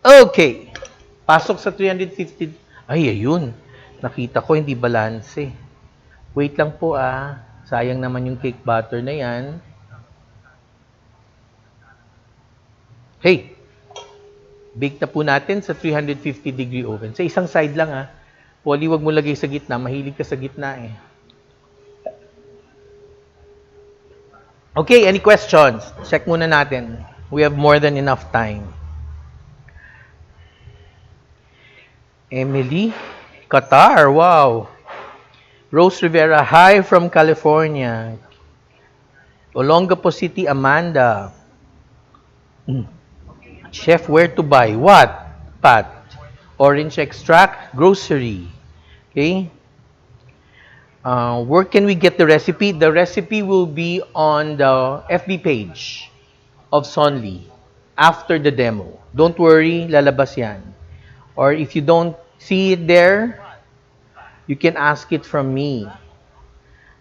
Okay. Pasok sa 350. Ay, ayun. Nakita ko, hindi balance. Wait lang po Sayang naman yung cake batter na yan. Hey! Bake na po natin sa 350 degree oven. Sa isang side lang Polly, wag mo lagay sa gitna. Mahilig ka sa gitna eh. Okay, any questions? Check muna natin. We have more than enough time. Emily, Qatar, wow. Rose Rivera, hi from California. Olongapo City, Amanda. Chef, where to buy? What? Pat. Orange extract, grocery. Okay. Where can we get the recipe? The recipe will be on the FB page of Sonlie after the demo. Don't worry, lalabas yan. Or if you don't see it there, you can ask it from me.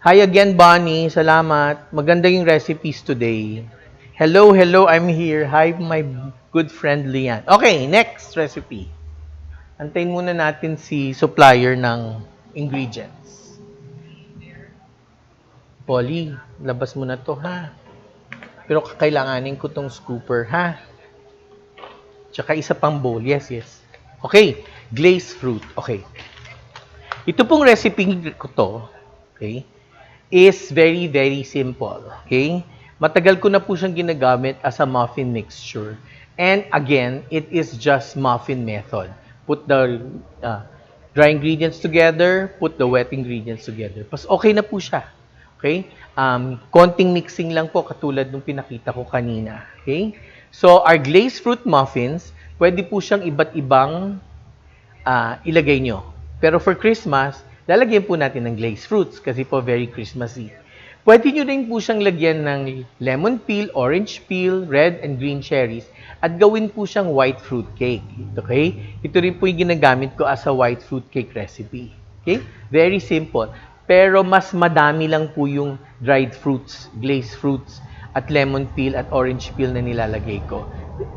Hi again, Bonnie. Salamat. Maganda yung recipes today. Hello, I'm here. Hi, my good friend Lian. Okay, next recipe. Antayin muna natin si supplier ng ingredients. Polly, labas mo na to, ha? Pero kakailanganin ko tong scooper, ha? Tsaka isa pang bowl. Yes. Okay, glazed fruit. Okay. Ito pong recipe ko to, okay, is very, very simple. Okay? Matagal ko na po siyang ginagamit as a muffin mixture. And again, it is just muffin method. Put the dry ingredients together, put the wet ingredients together. Pas okay na po siya. Okay? Konting mixing lang po katulad nung pinakita ko kanina. Okay? So, our glazed fruit muffins, pwede po siyang iba't ibang ilagay nyo. Pero for Christmas, lalagyan po natin ng glazed fruits kasi po very Christmassy. Pwede nyo rin po siyang lagyan ng lemon peel, orange peel, red and green cherries at gawin po siyang white fruit cake. Okay? Ito rin po yung ginagamit ko as a white fruit cake recipe. Okay? Very simple. Pero mas madami lang po yung dried fruits, glazed fruits, at lemon peel at orange peel na nilalagay ko.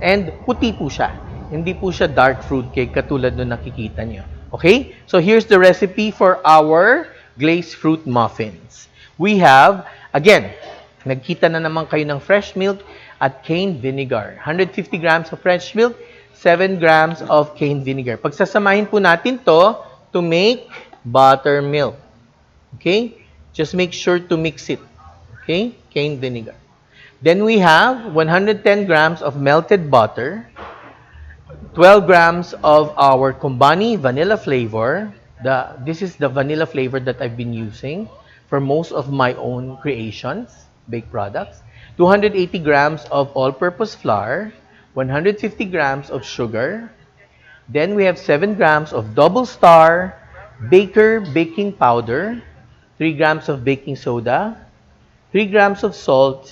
And puti po siya. Hindi po siya dark fruit cake katulad nung nakikita nyo. Okay? So here's the recipe for our glazed fruit muffins. We have, again, nagkita na naman kayo ng fresh milk at cane vinegar. 150 grams of fresh milk, 7 grams of cane vinegar. Pagsasamahin po natin to make buttermilk. Okay? Just make sure to mix it. Okay? Cane vinegar. Then we have 110 grams of melted butter, 12 grams of our Kumbani vanilla flavor. This is the vanilla flavor that I've been using for most of my own creations, baked products. 280 grams of all-purpose flour, 150 grams of sugar. Then we have 7 grams of double star baker baking powder, 3 grams of baking soda, 3 grams of salt,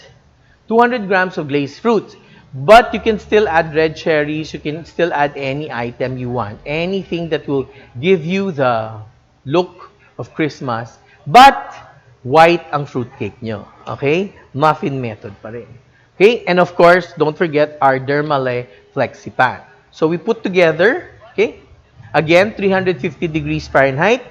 200 grams of glazed fruits. But you can still add red cherries. You can still add any item you want. Anything that will give you the look of Christmas. But white ang fruitcake nyo. Okay? Muffin method pa rin. Okay? And of course, don't forget our Dermale Flexipan. So we put together, okay? Again, 350 degrees Fahrenheit.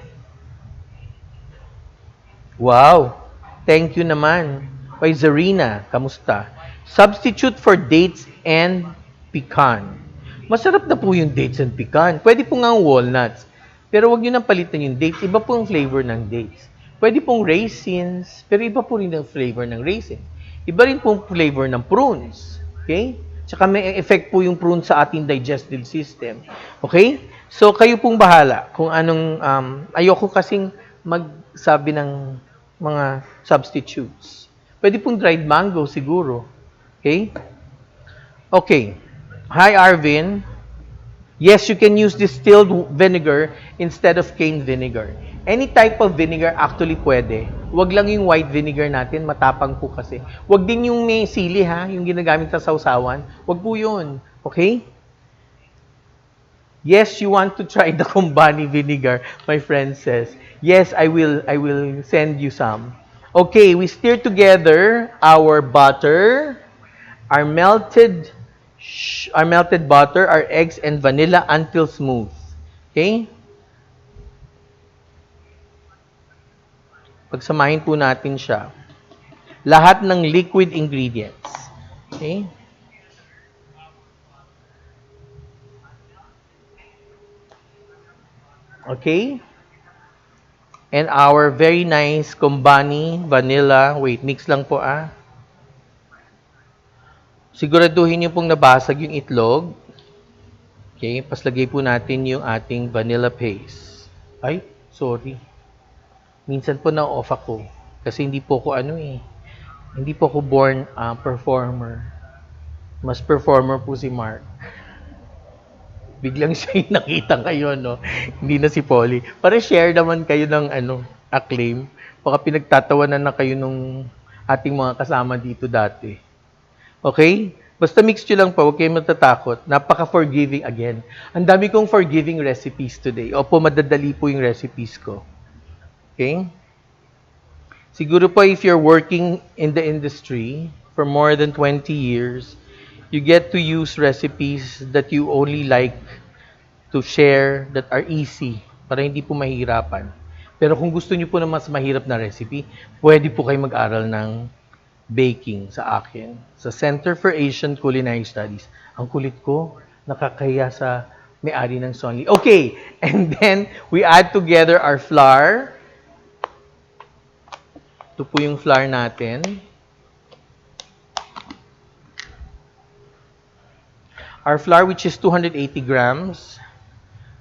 Wow! Thank you naman. Oy, Zarina, kamusta? Substitute for dates and pecan. Masarap na po yung dates and pecan. Pwede po nga ang walnuts. Pero wag nyo nang palitan yung dates. Iba po ang flavor ng dates. Pwede pong raisins, pero iba po rin ang flavor ng raisin. Iba rin po ang flavor ng prunes. Okay? Tsaka may effect po yung prunes sa ating digestive system. Okay? So, kayo pong bahala kung anong, ayoko kasing magsabi ng mga substitutes. Pwede pong dried mango siguro. Okay? Okay. Hi, Arvin. Yes, you can use distilled vinegar instead of cane vinegar. Any type of vinegar actually pwede. Huwag lang yung white vinegar natin, matapang po kasi. Huwag din yung may sili ha, yung ginagamit sa sausawan. Huwag po yun. Okay? Yes, you want to try the Kumbani vinegar, my friend says. Yes, I will send you some. Okay, we stir together our butter, our melted butter, our eggs and vanilla until smooth. Okay? Pagsamahin po natin siya. Lahat ng liquid ingredients. Okay? Okay? And our very nice Kumbani vanilla. Wait, mix lang po ah. Siguraduhin niyo pong nabasag yung itlog. Okay, paslagay po natin yung ating vanilla paste. Ay, sorry. Minsan po na-off ako. Kasi hindi po ko hindi po ako born performer. Mas performer po si Mark. Biglang siya yung nakita kayo, no? Hindi na si Polly. Para share naman kayo ng acclaim. Baka pinagtatawanan na kayo nung ating mga kasama dito dati. Okay? Basta mix nyo lang po, huwag kayong matatakot. Napaka-forgiving again. Ang dami kong forgiving recipes today. Opo, madadali po yung recipes ko. Okay? Siguro po if you're working in the industry for more than 20 years, you get to use recipes that you only like to share that are easy para hindi po mahirapan. Pero kung gusto niyo po na mas mahirap na recipe, pwede po kayo mag-aral ng baking sa akin, sa Center for Asian Culinary Studies. Ang kulit ko, nakakahiya sa may-ari ng Sonlie. Okay, and then we add together our flour. Ito po yung flour natin. Our flour, which is 280 grams,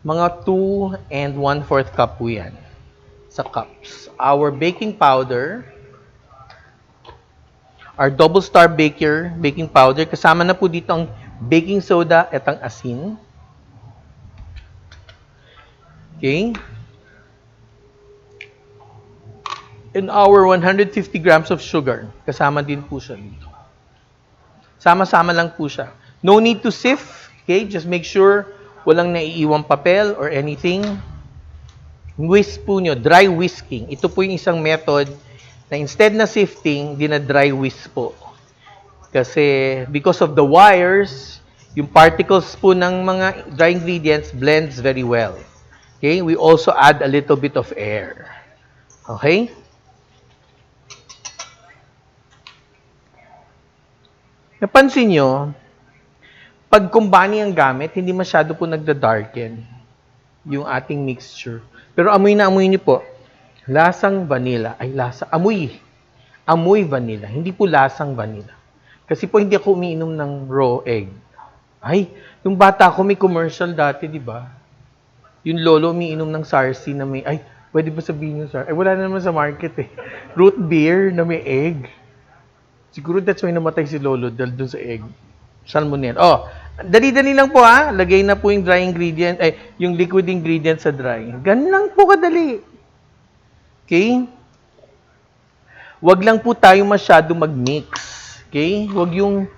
mga 2 and 1/4 cup po yan sa cups. Our baking powder, our double star baking powder, kasama na po dito ang baking soda at ang asin. Okay? And our 150 grams of sugar, kasama din po siya dito. Sama-sama lang po siya. No need to sift. Okay? Just make sure walang naiiwang papel or anything. Whisk po nyo, dry whisking. Ito po yung isang method na instead na sifting, dina-dry whisk po. Kasi because of the wires, yung particles po ng mga dry ingredients blends very well. Okay? We also add a little bit of air. Okay? Napansin nyo, pag kumbani ang gamit, hindi masyado po nagda-darken yung ating mixture. Pero amoy na amoy niyo po, lasang vanilla. Amoy vanilla. Hindi po lasang vanilla. Kasi po hindi ako umiinom ng raw egg. Ay, nung bata ako may commercial dati, di ba? Yung lolo umiinom ng Sarsi na may, ay, pwede ba sabihin yung Sarsi? Ay, wala na naman sa market eh. Root beer na may egg. Siguro that's why namatay si lolo dahil dun sa egg. Salmonella. Oh, dali-dali lang po ha. Lagay na po yung dry ingredient, yung liquid ingredient sa dry. Ganun lang po kadali. Okay? Wag lang po tayo masyado mag-mix. Okay? Wag yung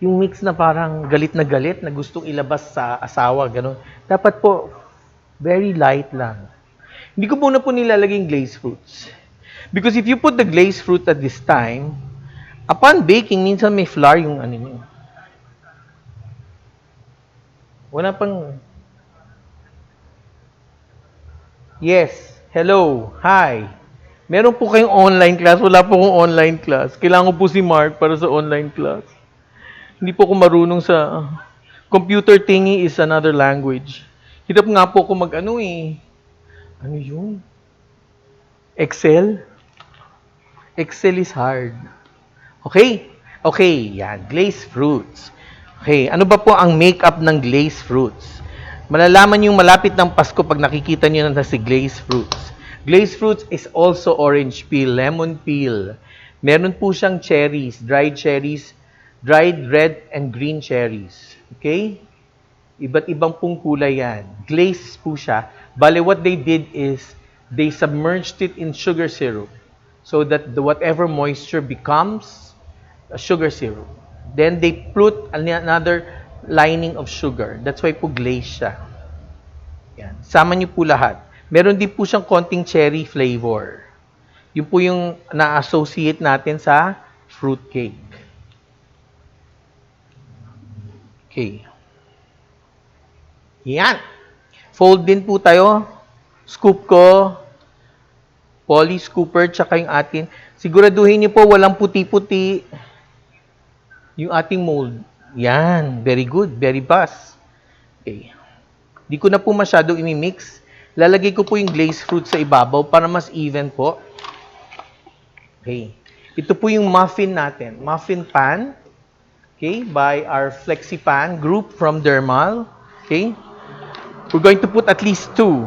mix na parang galit na gustong ilabas sa asawa, ganun. Dapat po, very light lang. Hindi ko muna po nilalagay yung glazed fruits. Because if you put the glazed fruit at this time, upon baking, minsan may flour yung ano nyo. Wala pang... Yes. Hello. Hi. Meron po kayong online class. Wala po akong online class. Kailangan ko po si Mark para sa online class. Hindi po ako marunong sa... Computer thingy is another language. Hirap nga po ako mag-ano eh. Ano yun? Excel? Excel is hard. Okay? Okay, yan. Glazed fruits. Okay, ano ba po ang makeup ng glazed fruits? Malalaman yung malapit ng Pasko pag nakikita nyo na si glazed fruits. Glazed fruits is also orange peel, lemon peel. Meron po siyang cherries, dried red and green cherries. Okay? Iba't ibang pong kulay yan. Glazed po siya. Bale, what they did is, they submerged it in sugar syrup so that whatever moisture becomes a sugar syrup. Then they put another lining of sugar. That's why po glazed siya. Yan. Sama niyo po lahat. Meron din po siyang konting cherry flavor. Yun po yung na-associate natin sa fruit cake. Okay. Yan. Fold din po tayo. Scoop ko. Poly scooper, tsaka yung atin. Siguraduhin niyo po walang puti-puti. Yung ating mold. Yan. Very good. Very fast. Okay. Di ko na po masyado imi-mix. Lalagay ko po yung glazed fruit sa ibabaw para mas even po. Okay. Ito po yung muffin natin. Muffin pan. Okay. By our FlexiPan group from Dermal. Okay. We're going to put at least 2.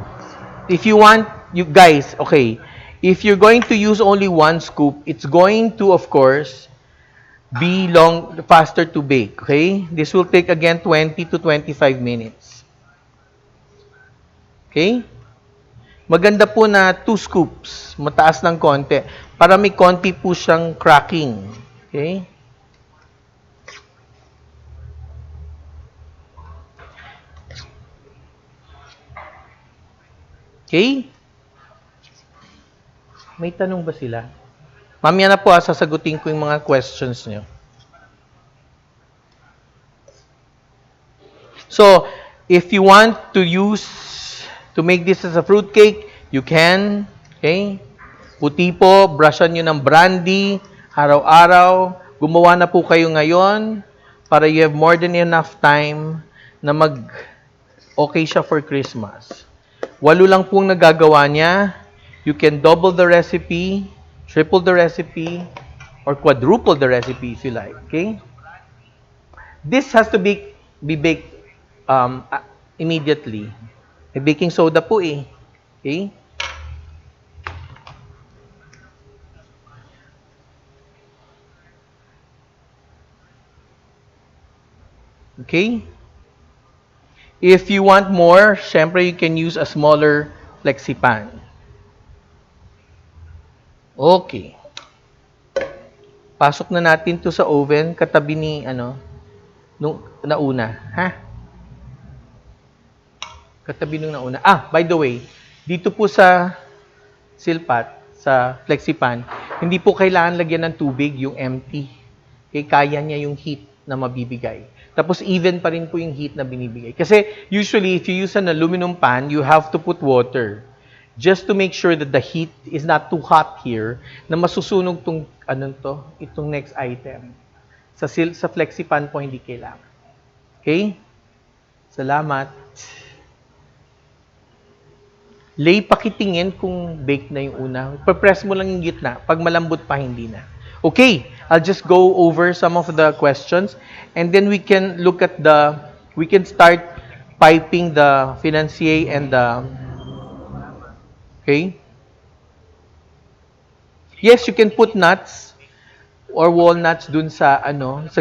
If you want, you guys, okay. If you're going to use only 1 scoop, it's going to, of course, be faster to bake. Okay. This will take again 20 to 25 minutes. Okay. Maganda po na 2 scoops, mataas ng konti, para may konti po siyang cracking. Okay? Okay? May tanong ba sila? Mamaya na po sasagutin ko yung mga questions nyo. So, if you want to make this as a fruit cake, you can. Okay? Puti po, brushan nyo ng brandy, araw-araw. Gumawa na po kayo ngayon para you have more than enough time na okay siya for Christmas. 8 lang pong nagagawa niya. You can double the recipe, triple the recipe, or quadruple the recipe if you like. Okay? This has to be be baked immediately. May baking soda po eh. Okay? Okay? If you want more, syempre you can use a smaller flexipan. Okay. Pasok na natin to sa oven katabi ni nung nauna, ha? Katabi nung nauna. By the way, dito po sa silpat, sa flexipan, hindi po kailangan lagyan ng tubig yung empty. Okay, kaya niya yung heat na mabibigay. Tapos even pa rin po yung heat na binibigay. Kasi usually, if you use an aluminum pan, you have to put water. Just to make sure that the heat is not too hot here, na masusunog itong next item. Sa flexipan po, hindi kailangan. Okay? Salamat. Lay, pakitingin kung bake na yung una. Papress mo lang yung gitna. Pag malambot pa, hindi na. Okay, I'll just go over some of the questions and then we can start piping the financier and the, okay? Yes, you can put nuts or walnuts dun sa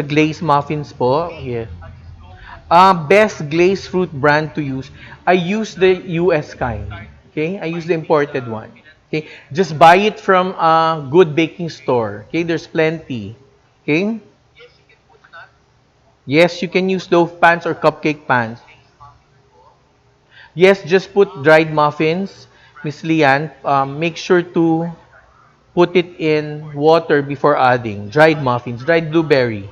glazed muffins po. Yeah. Best glazed fruit brand to use. I use the US kind. Okay? I use the imported one. Okay? Just buy it from a good baking store. Okay? There's plenty. Okay? Yes, you can use loaf pans or cupcake pans. Yes, just put dried muffins. Miss Lian, make sure to put it in water before adding. Dried muffins, dried blueberry.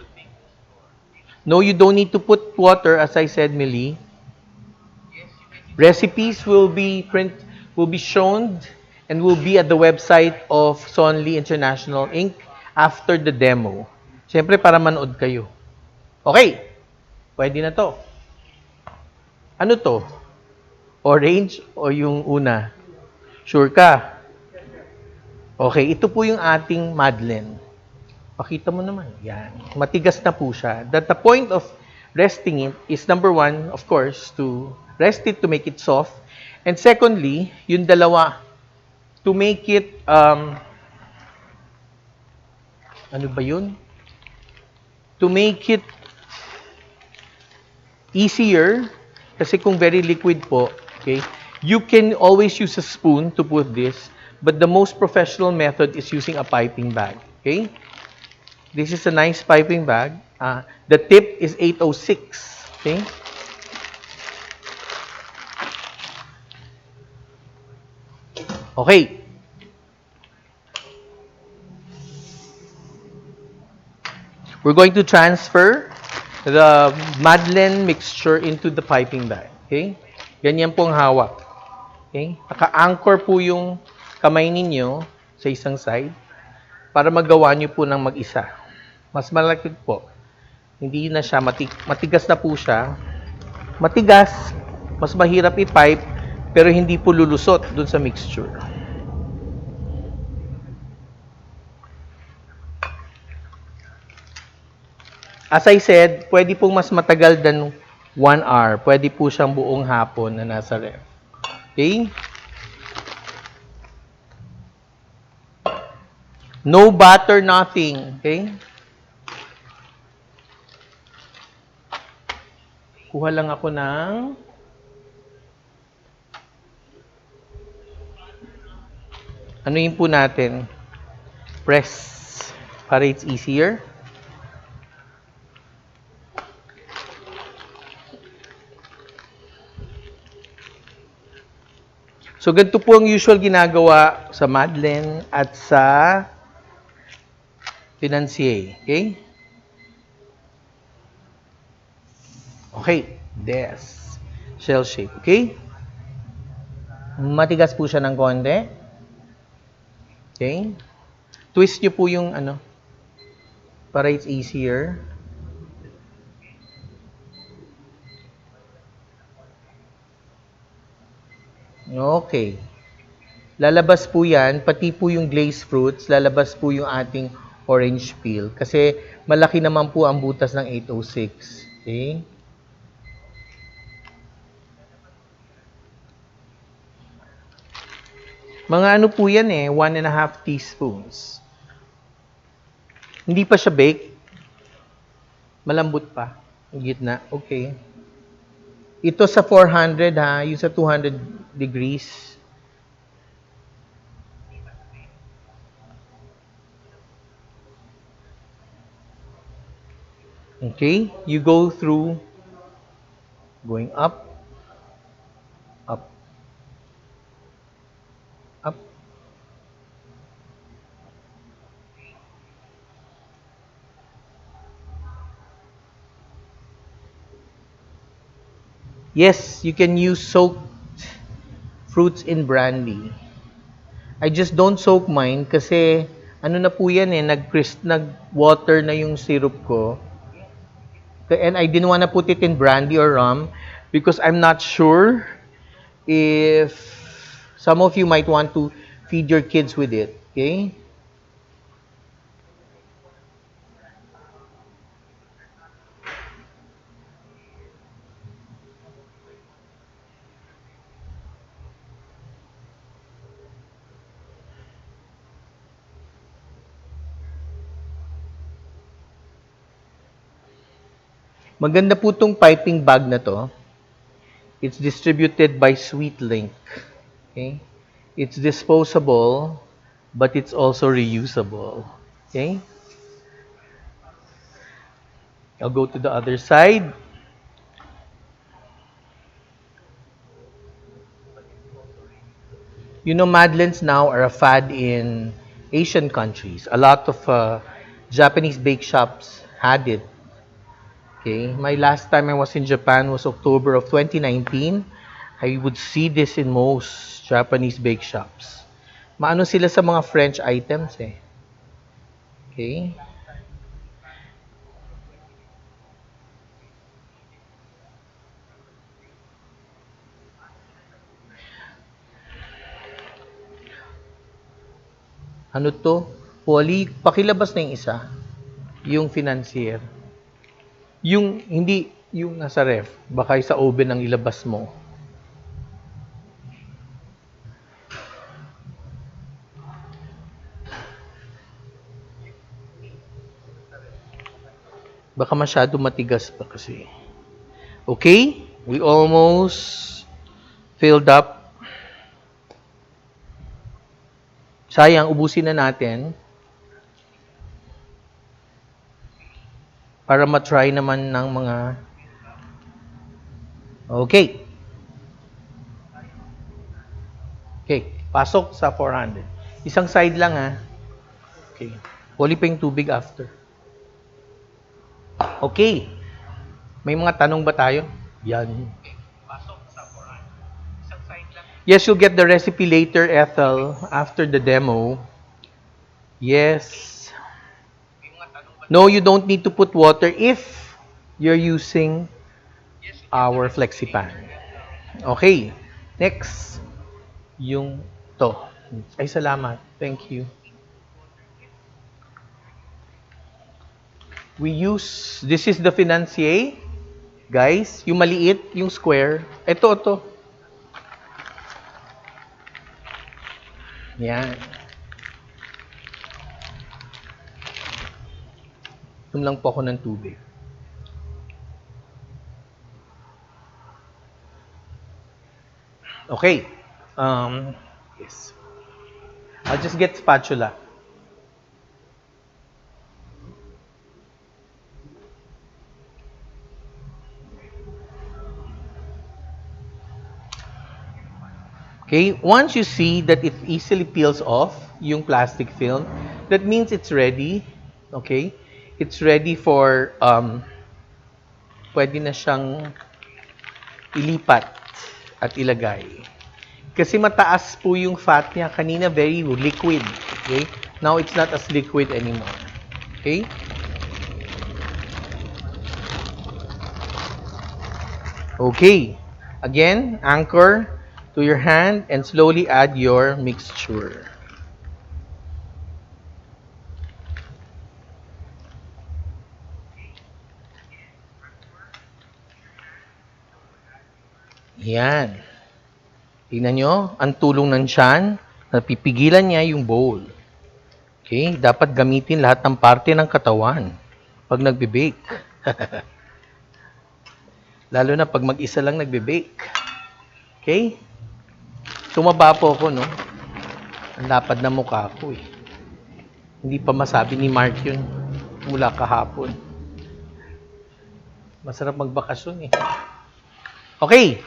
No, you don't need to put water, as I said, Millie. Recipes will be shown and will be at the website of Sonlie International Inc. after the demo. Siyempre, para manood kayo. Okay, pwede na to. Ano to? Orange o yung una? Sure ka? Okay, ito po yung ating Madeleine. Pakita mo naman. Yan. Matigas na po siya. That the point of resting it is number one, of course, to rest it to make it soft. And secondly, yung dalawa, to make it, ano ba yun? To make it easier, kasi kung very liquid po, okay, you can always use a spoon to put this, but the most professional method is using a piping bag. Okay? This is a nice piping bag. The tip is 806. Okay? Okay. We're going to transfer the Madeleine mixture into the piping bag. Okay? Ganyan pong hawak. Okay? Naka-anchor po yung kamay ninyo sa isang side para magawa nyo po ng mag-isa. Mas malaki po. Hindi na siya, matigas na po siya. Matigas, mas mahirap i-pipe, pero hindi po lulusot dun sa mixture. As I said, pwede pong mas matagal than 1 hour. Pwede po siyang buong hapon na nasa ref. Okay? No butter, nothing. Okay? Kuha lang ako ng ano yun po natin? Press para it's easier. So, ganito po ang usual ginagawa sa Madeleine at sa Financier. Okay? Okay. This. Shell shape. Okay? Matigas po siya ng konti. Okay? Twist nyo po yung para it's easier. Okay. Lalabas po yan, pati po yung glazed fruits, lalabas po yung ating orange peel. Kasi malaki naman po ang butas ng 806. Okay? Mga ano po yan eh, 1.5 teaspoons. Hindi pa siya bake. Malambot pa. Yung gitna. Okay. Ito sa 400 ha, yung sa 200 degrees. Okay, you go through going up, up, up. Yes, you can use soaked fruits in brandy. I just don't soak mine kasi ano na po yan eh, nag-water na yung syrup ko. And I didn't want to put it in brandy or rum because I'm not sure if some of you might want to feed your kids with it. Okay? Maganda po tong piping bag na to. It's distributed by Sweet Link. Okay? It's disposable, but it's also reusable. Okay? I'll go to the other side. You know, Madeleines now are a fad in Asian countries. A lot of Japanese bake shops had it. Okay, my last time I was in Japan was October of 2019. I would see this in most Japanese bake shops. Maano sila sa mga French items eh. Okay? Ano to? Polly, pakilabas na yung isa. Yung financier. Yung, hindi, yung nasa ref. Baka sa oven ang ilabas mo. Baka masyado matigas pa kasi. Okay? We almost filled up. Sayang, ubusin na natin. Para matry naman ng mga... Okay. Okay. Pasok sa 400. Isang side lang ha. Okay. Huli pa yung tubig after. Okay. May mga tanong ba tayo? Yan. Yes, you'll get the recipe later, Ethel, after the demo. Yes. No, you don't need to put water if you're using our FlexiPan. Okay. Next. Yung to. Ay, salamat. Thank you. We use, this is the financier. Guys, yung maliit, yung square. Ito. Yan. Tum lang po ako ng tubig. Okay. Yes. I'll just get spatula. Okay, once you see that it easily peels off yung plastic film, that means it's ready. Okay? It's ready for, pwede na siyang ilipat at ilagay. Kasi mataas po yung fat niya. Kanina very liquid. Okay? Now it's not as liquid anymore. Okay? Okay. Again, anchor to your hand and slowly add your mixture. Yan. Tingnan nyo, ang tulong ng tiyan. Napipigilan niya yung bowl. Okay? Dapat gamitin lahat ng parte ng katawan pag nagbe-bake. Lalo na pag mag-isa lang nagbe-bake. Okay? Tumaba po ako, no? Ang lapad na mukha ko, eh. Hindi pa masabi ni Mark yun mula kahapon. Masarap magbakasyon, eh. Okay.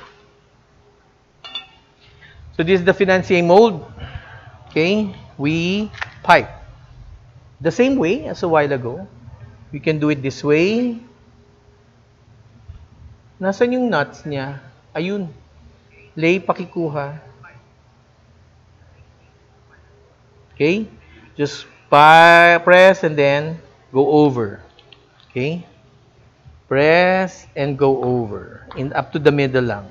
So this is the financier mold. Okay? We pipe. The same way as a while ago. We can do it this way. Nasaan yung nuts niya? Ayun. Lay, pakikuha. Okay? Just press and then go over. Okay? Press and go over. And up to the middle lang.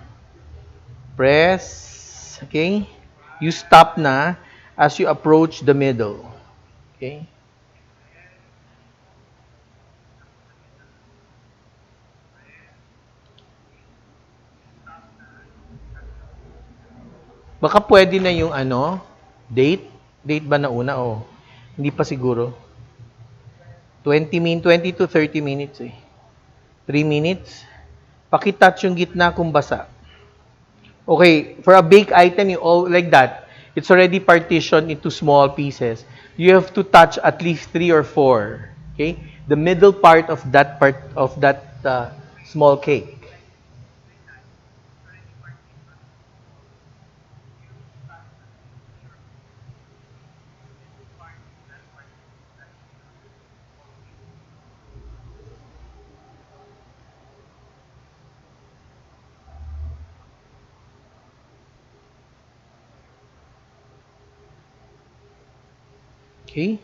Press. Okay? You stop na as you approach the middle. Okay? Baka pwede na yung date? Date ba na una o? Hindi pa siguro. 20 to 30 minutes eh. 3 minutes. Pakitouch yung gitna kung basa. Okay, for a bake item, like that, it's already partitioned into small pieces. You have to touch at least 3 or 4. Okay? The middle part of that small cake. Okay?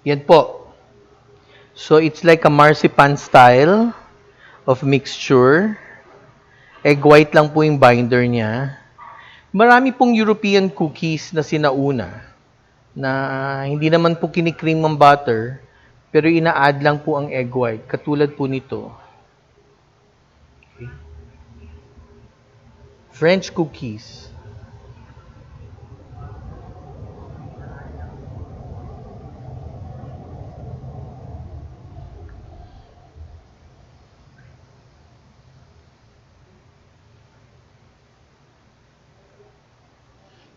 Yan po. So, it's like a marzipan style of mixture. Egg white lang po yung binder niya. Marami pong European cookies na sinauna na hindi naman po kinikream ang butter, pero ina-add lang po ang egg white. Katulad po nito. Okay. French cookies.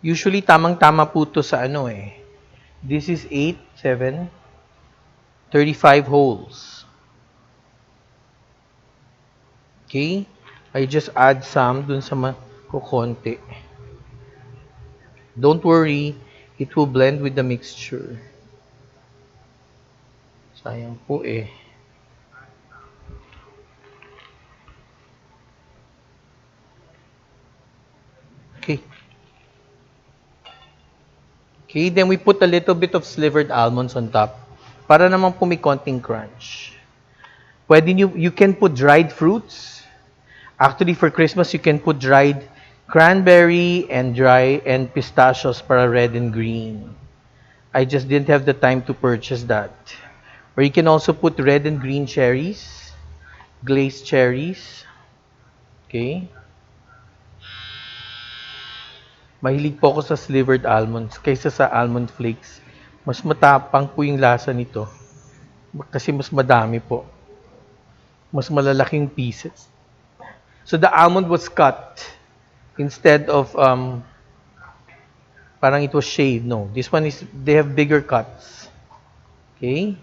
Usually, tamang-tama po to sa This is 8, 7, 35 holes. Okay? I just add some dun sa kukonti. Don't worry, it will blend with the mixture. Sayang po eh. Okay. Okay, then we put a little bit of slivered almonds on top para naman po may konting crunch. You can put dried fruits. Actually, for Christmas, you can put dried cranberry and pistachios para red and green. I just didn't have the time to purchase that. Or you can also put red and green cherries, glazed cherries. Okay? Mahilig po ako sa slivered almonds kaysa sa almond flakes. Mas matapang po yung lasa nito. Kasi mas madami po. Mas malalaking pieces. So the almond was cut instead of parang it was shaved. No, this one is they have bigger cuts. Okay?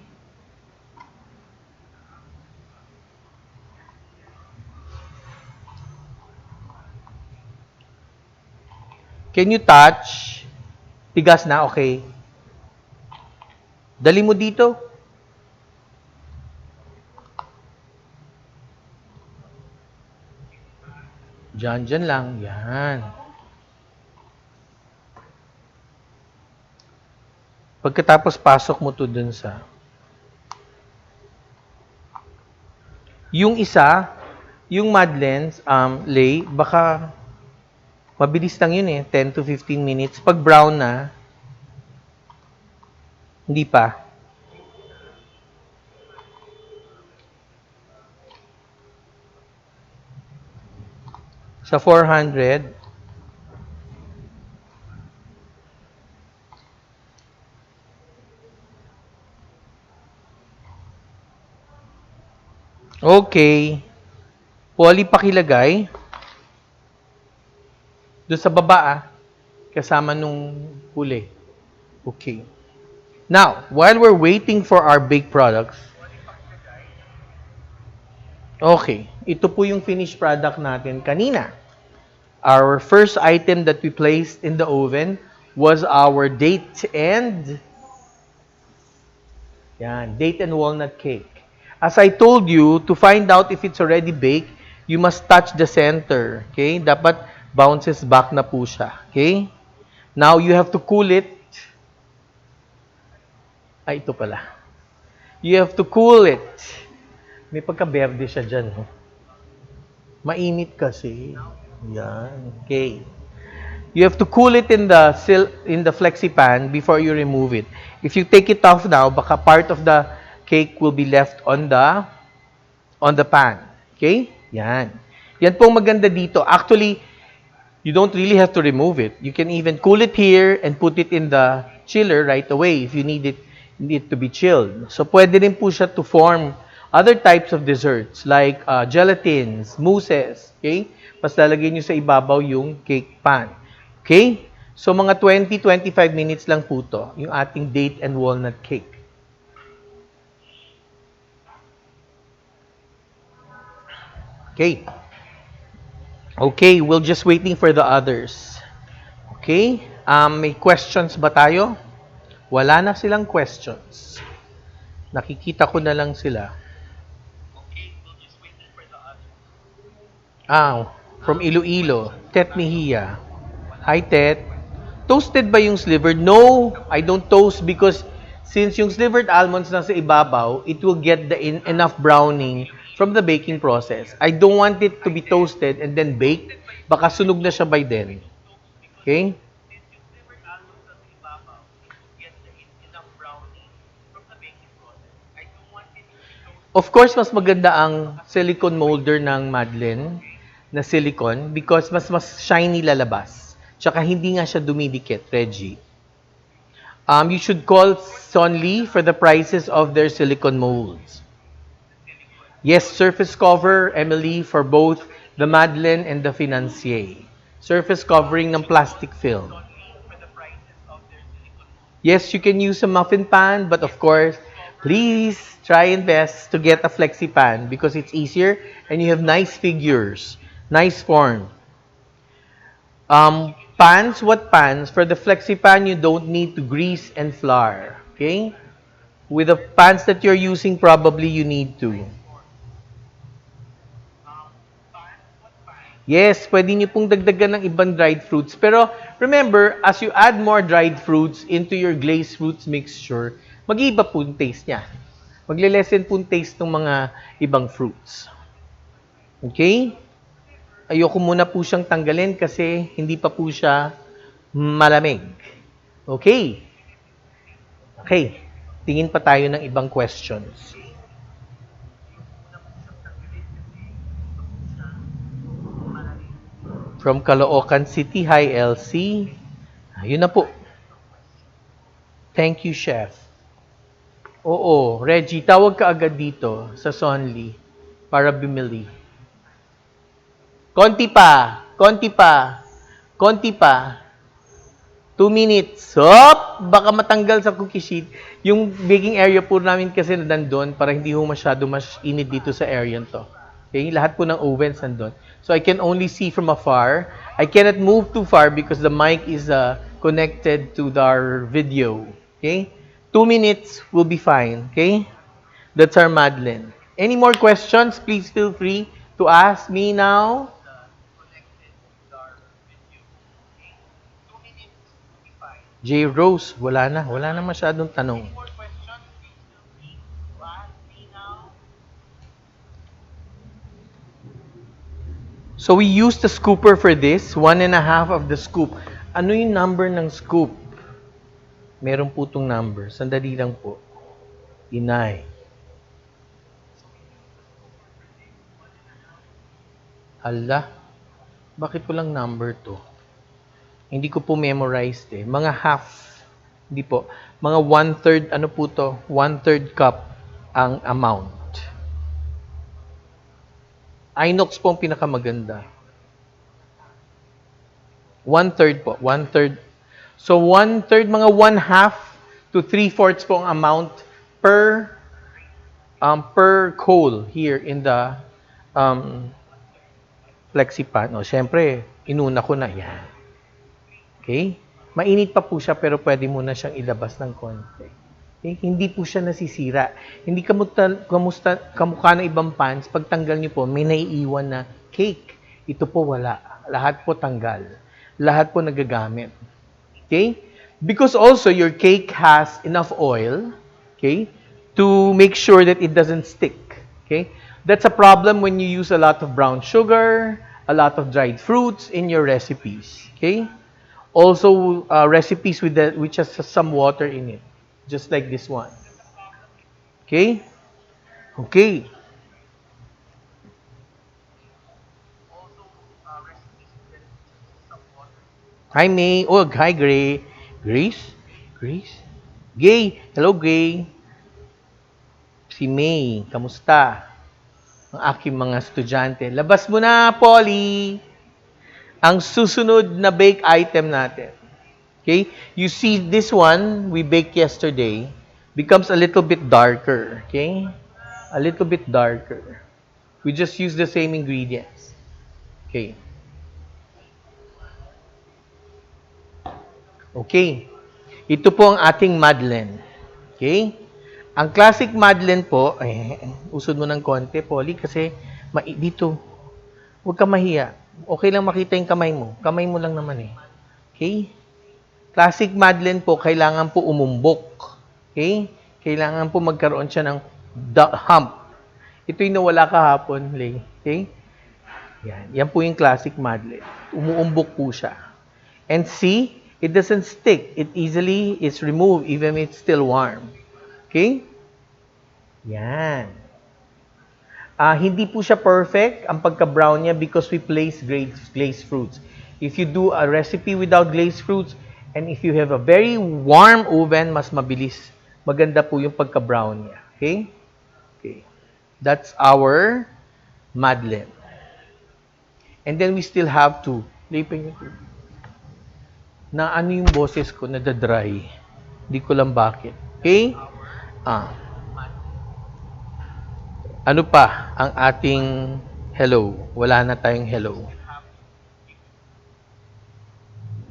Can you touch? Tigas na, okay. Dali mo dito. Diyan lang. Yan. Pagkatapos pasok mo to dun sa yung isa, yung Madeleines, Lay, baka Mabilis lang yun eh, 10 to 15 minutes. Pag brown na, hindi pa. Sa 400, okay. Wally pakilagay. Doon sa baba kasama nung huli. Okay. Now, while we're waiting for our baked products, okay, ito po yung finished product natin kanina. Our first item that we placed in the oven was our date and walnut cake. As I told you, to find out if it's already baked, you must touch the center. Okay? Dapat bounces back na po siya. Okay? Now, you have to cool it. Ay, ito pala. You have to cool it. May pagka-berde siya dyan. No? Mainit kasi. Yan. Okay. You have to cool it in the flexi pan before you remove it. If you take it off now, baka part of the cake will be left on the pan. Okay? Yan. Yan po maganda dito. Actually, you don't really have to remove it. You can even cool it here and put it in the chiller right away if you need it to be chilled. So, pwede rin po siya to form other types of desserts like gelatins, mousses, okay? Mas lalagay nyo sa ibabaw yung cake pan. Okay? So, mga 20-25 minutes lang po to, yung ating date and walnut cake. Okay. Okay, we're just waiting for the others. Okay? May questions ba tayo? Wala na silang questions. Nakikita ko na lang sila. From Iloilo, Tet Mejia. Hi, Tet. Toasted ba yung slivered? No, I don't toast because since yung slivered almonds nasa ibabaw, it will get the enough browning from the baking process. I don't want it to be toasted and then baked. Baka sunog na siya by then. Okay? Of course, mas maganda ang silicone molder ng Madeleine na silicone because mas shiny lalabas. Tsaka hindi nga siya dumidikit, Reggie. You should call Sonlie for the prices of their silicone molds. Yes, surface cover, Emily, for both the Madeleine and the Financier. Surface covering ng plastic film. Yes, you can use a muffin pan, but of course, please try and best to get a flexi pan because it's easier and you have nice figures, nice form. Pans, what pans? For the flexi pan, you don't need to grease and flour. Okay? With the pans that you're using, probably you need to. Yes, pwede niyo pong dagdagan ng ibang dried fruits. Pero remember, as you add more dried fruits into your glazed fruits mixture, mag-iba po yung taste niya. Magle-lessen po yung taste ng mga ibang fruits. Okay? Ayoko muna po siyang tanggalin kasi hindi pa po siya malamig. Okay? Okay. Tingin pa tayo ng ibang questions. From Caloocan City, hi LC. Ayun na po. Thank you, Chef. Oo, Reggie, tawag ka agad dito sa Sonlie para bumili. Konti pa, konti pa, konti pa. 2 minutes. Hop! Baka matanggal sa cookie sheet. Yung baking area po namin kasi nandun para hindi ho masyado mas init dito sa area to. Okay? Lahat po ng ovens nandun. So I can only see from afar. I cannot move too far because the mic is connected to our video. Okay? 2 minutes will be fine. Okay? That's our Madeleine. Any more questions? Please feel free to ask me now. J. Rose, wala na. Wala na masyadong tanong. So we use the scooper for this, 1.5 of the scoop. Ano yung number ng scoop? Meron po itong number. Sandali lang po. Inay. Hala, bakit walang number to? Hindi ko po memorized eh. Mga half, hindi po. Mga one-third, ano po to? One-third cup ang amount. Inox po ang pinakamaganda. One-third po. One-third. So one-third, mga one-half to three-fourths po ang amount per coal here in the um, flexipan. O, syempre, inuna ko na yan. Okay? Mainit pa po siya pero pwede mo na siyang ilabas ng konti. Okay? Hindi po siya nasisira. Hindi kamukha ng ibang pans, pagtanggal niyo po, may naiiwan na cake. Ito po wala. Lahat po tanggal. Lahat po nagagamit. Okay? Because also your cake has enough oil, okay, to make sure that it doesn't stick. Okay? That's a problem when you use a lot of brown sugar, a lot of dried fruits in your recipes. Okay? Also, recipes which has some water in it, just like this one. Okay? Okay. Hi, May. Oh, hi, Gray. Grace? Grace? Gay. Hello, Gay. Si May. Kamusta? Ang aking mga estudyante. Labas mo na, Polly. Ang susunod na bake item natin. Okay? You see this one we baked yesterday becomes a little bit darker. Okay? A little bit darker. We just use the same ingredients. Okay. Okay. Ito po ang ating Madeleine. Okay? Ang classic Madeleine po, usod mo ng konti, Polly, kasi dito, huwag ka mahiya. Okay lang makita yung kamay mo. Kamay mo lang naman eh. Okay? Classic Madeleine po, kailangan po umumbok. Okay? Kailangan po magkaroon siya ng hump. Ito yung nawala kahapon, Lay. Okay? Yan. Yan po yung classic Madeleine. Umuumbok po siya. And see, it doesn't stick. It easily is removed even if it's still warm. Okay? Yan. Hindi po siya perfect ang pagka-brown niya because we place glazed fruits. If you do a recipe without glazed fruits, and if you have a very warm oven, mas mabilis. Maganda po yung pagka-brown niya. Okay? Okay. That's our Madeleine. And then we still have to, lipin nyo na ano yung boses ko, nadadry. Hindi ko lang bakit. Okay? Ano pa ang ating hello? Wala na tayong hello.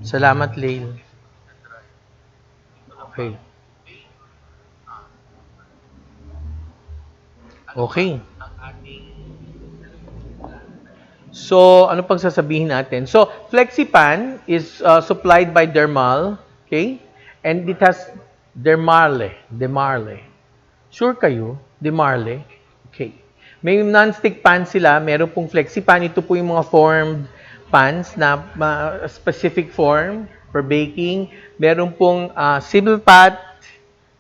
Salamat, Lail. Okay. Okay. So, ano pang sasabihin natin? So, FlexiPan is supplied by Dermal, okay? And it has Demarle. Sure kayo? Demarle? Okay. May non-stick pan sila, meron pong FlexiPan. Ito po yung mga formed pans na specific form for baking. Meron pong Silpat,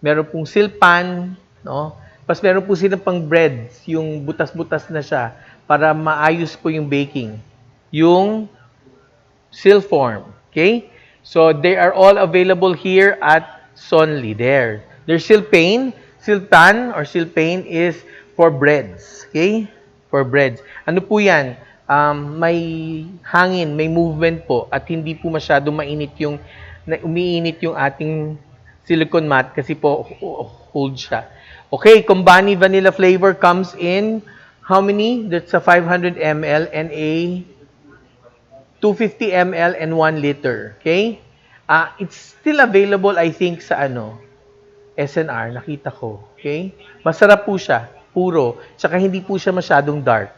meron pong Silpan, no? Tapos meron po silang pang breads, yung butas-butas na siya para maayos po yung baking. Yung Silform, okay? So they are all available here at Sonlie there. There's Silpane, Siltan or Silpane is for breads, okay? For breads. Ano po 'yan? May hangin, may movement po at hindi po masyado mainit yung umiinit yung ating silicone mat kasi po hold siya. Okay, Kumbani vanilla flavor comes in how many? That's a 500 ml and a 250 ml and 1 liter. Okay? It's still available, I think, sa SNR. Nakita ko. Okay? Masarap po siya. Puro. Tsaka hindi po siya masyadong dark.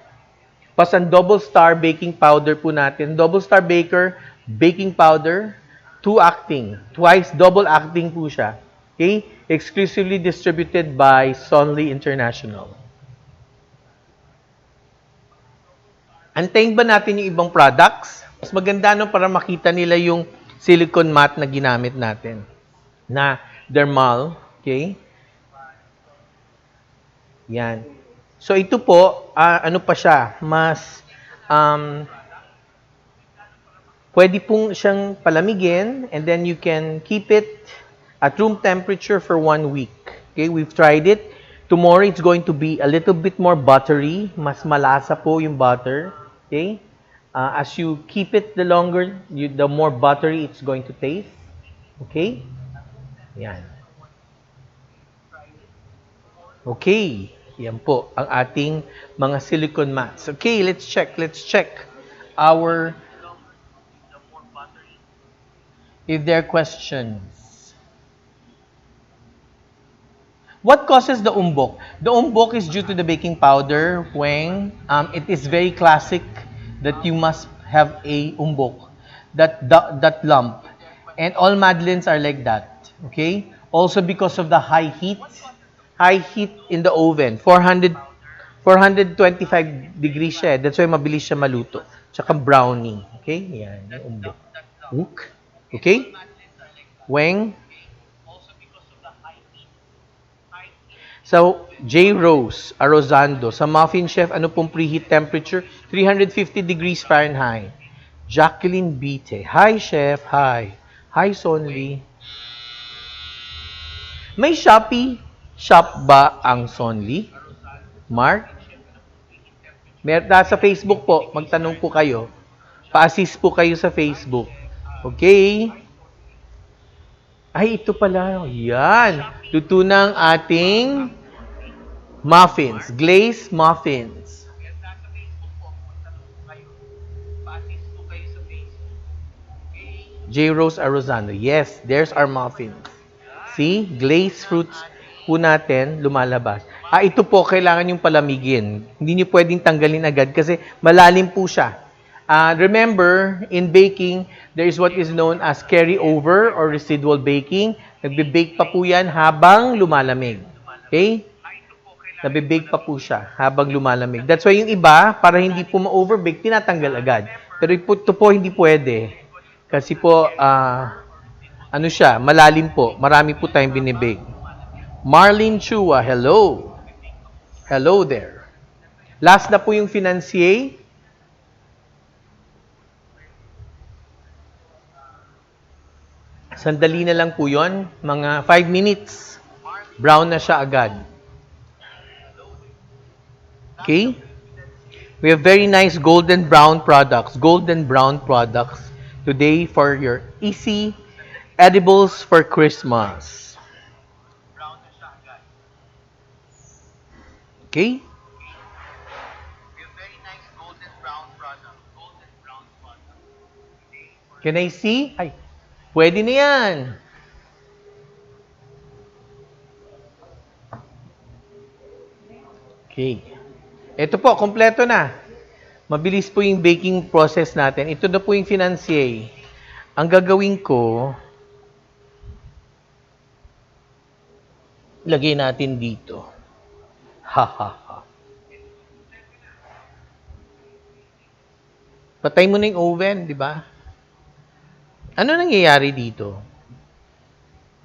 Pas ang double star baking powder po natin. Double star baker, baking powder, twice double acting po siya. Okay? Exclusively distributed by Sonlie International. Antayin ba natin yung ibang products? Mas maganda no para makita nila yung silicone mat na ginamit natin na dermal. Okay? Yan. So ito po, ano pa siya, mas um, pwede pong siyang palamigin and then you can keep it at room temperature for 1 week. Okay, we've tried it. Tomorrow it's going to be a little bit more buttery. Mas malasa po yung butter. Okay? As you keep it the longer, the more buttery it's going to taste. Okay? Yan. Okay. Yan po ang ating mga silicone mats. Okay, let's check. Let's check our if there are questions. What causes the umbok? The umbok is due to the baking powder. When it is very classic that you must have a umbok, that lump, and all madeleines are like that. Okay. Also because of the high heat in the oven, 425 degrees siya. That's why mabilis siya maluto. Tsaka brownie. Okay. Yan, yung umbok. Hook. Okay. Weng. So, J. Rose Arozando, sa Muffin Chef, ano pong preheat temperature? 350 degrees Fahrenheit. Jacqueline Bite. Hi, Chef. Hi. Hi, Sonlie. May Shopee shop ba ang Sonlie? Mark? Nasa Facebook po. Magtanong po kayo. Pa-assist po kayo sa Facebook. Okay? Ay, ito pala. Yan. Luto ng ating muffins. Glazed muffins. J. Rose Arozano. Yes, there's our muffins. See? Glazed fruits po natin lumalabas. Ito po, kailangan yung palamigin. Hindi nyo pwedeng tanggalin agad kasi malalim po siya. Remember, in baking, there is what is known as carryover or residual baking. Nagbe-bake pa po yan habang lumalamig. Okay? Nagbe-bake pa po siya habang lumalamig. That's why yung iba, para hindi po ma-overbake, tinatanggal agad. Pero ito po hindi pwede. Kasi po, ano siya, malalim po. Marami po tayong binibake. Marlene Chua, hello. Hello there. Last na po yung financier. Sandali na lang po yon, mga 5 minutes. Brown na siya agad. Okay? We have very nice golden brown products. Golden brown products today for your easy edibles for Christmas. Okay? Can I see? Ay, pwede na yan. Okay. Ito po, kompleto na. Mabilis po yung baking process natin. Ito na po yung financier. Ang gagawin ko, lagay natin dito. Ha, ha, ha. Patay mo na yung oven, di ba? Ano nangyayari dito?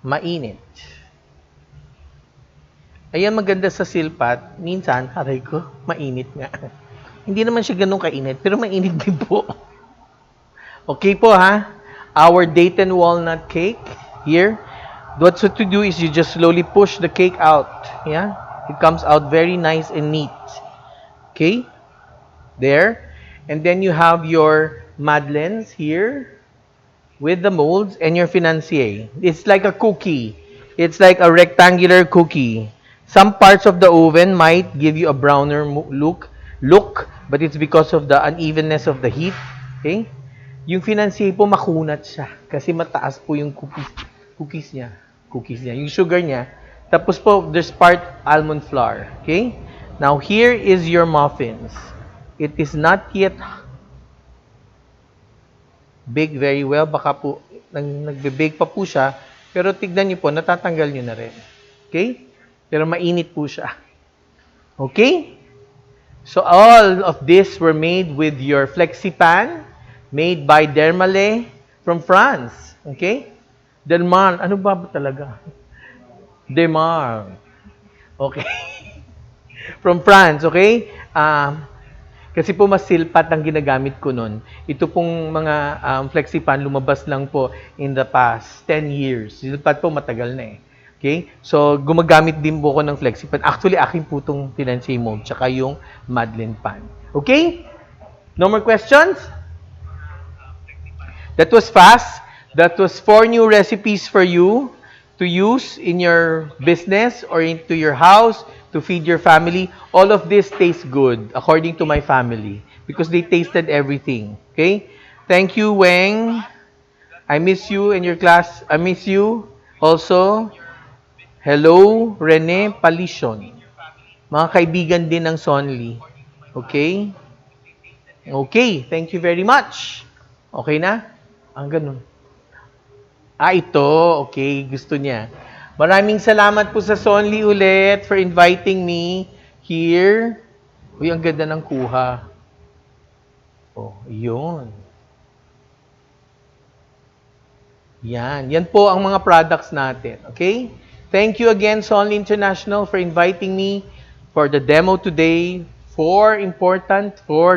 Mainit. Ayan, maganda sa silpat. Minsan, aray ko, mainit nga. Hindi naman siya ganun kainit, pero mainit din po. Okay po ha? Our Date Walnut Cake here. What to do is you just slowly push the cake out. Yeah? It comes out very nice and neat. Okay? There. And then you have your madeleines here with the molds and your financier. It's like a cookie. It's like a rectangular cookie. Some parts of the oven might give you a browner look, but it's because of the unevenness of the heat. Okay? Yung financier po makunat siya kasi mataas po yung cookies niya. Yung sugar niya. Tapos po, there's part almond flour. Okay? Now, here is your muffins. It is not yet baked very well. Baka po, nagbe-bake pa po siya. Pero tignan niyo po, natatanggal niyo na rin. Okay? Pero mainit po siya. Okay? So all of this were made with your Flexipan, made by Dermale from France. Okay? Delmar, ano ba talaga? Demar. Okay. From France, okay? Kasi po mas silpat ang ginagamit ko nun. Ito pong mga Flexipan lumabas lang po in the past 10 years. Silpat po matagal na eh. Okay? So, gumagamit din po ako ng Flexipan. Actually, akin po itong Financier mold, tsaka yung Madeleine pan. Okay? No more questions? That was fast. That was 4 new recipes for you to use in your business or into your house to feed your family. All of this tastes good according to my family because they tasted everything. Okay? Thank you, Weng. I miss you in your class. I miss you also. Hello, Rene Palison. Mga kaibigan din ng Sonlie. Okay? Okay, thank you very much. Okay na? Ang ganun. Ito. Okay, gusto niya. Maraming salamat po sa Sonlie ulit for inviting me here. Uy, ang ganda ng kuha. Oh, yun. Yan. Yan po ang mga products natin. Okay? Thank you again, Sonlie International, for inviting me for the demo today. For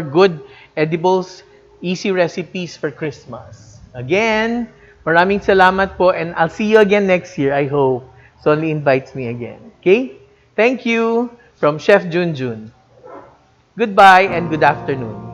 good edibles, easy recipes for Christmas. Again, maraming salamat po and I'll see you again next year, I hope. Sonlie invites me again. Okay? Thank you from Chef Junjun. Goodbye and good afternoon.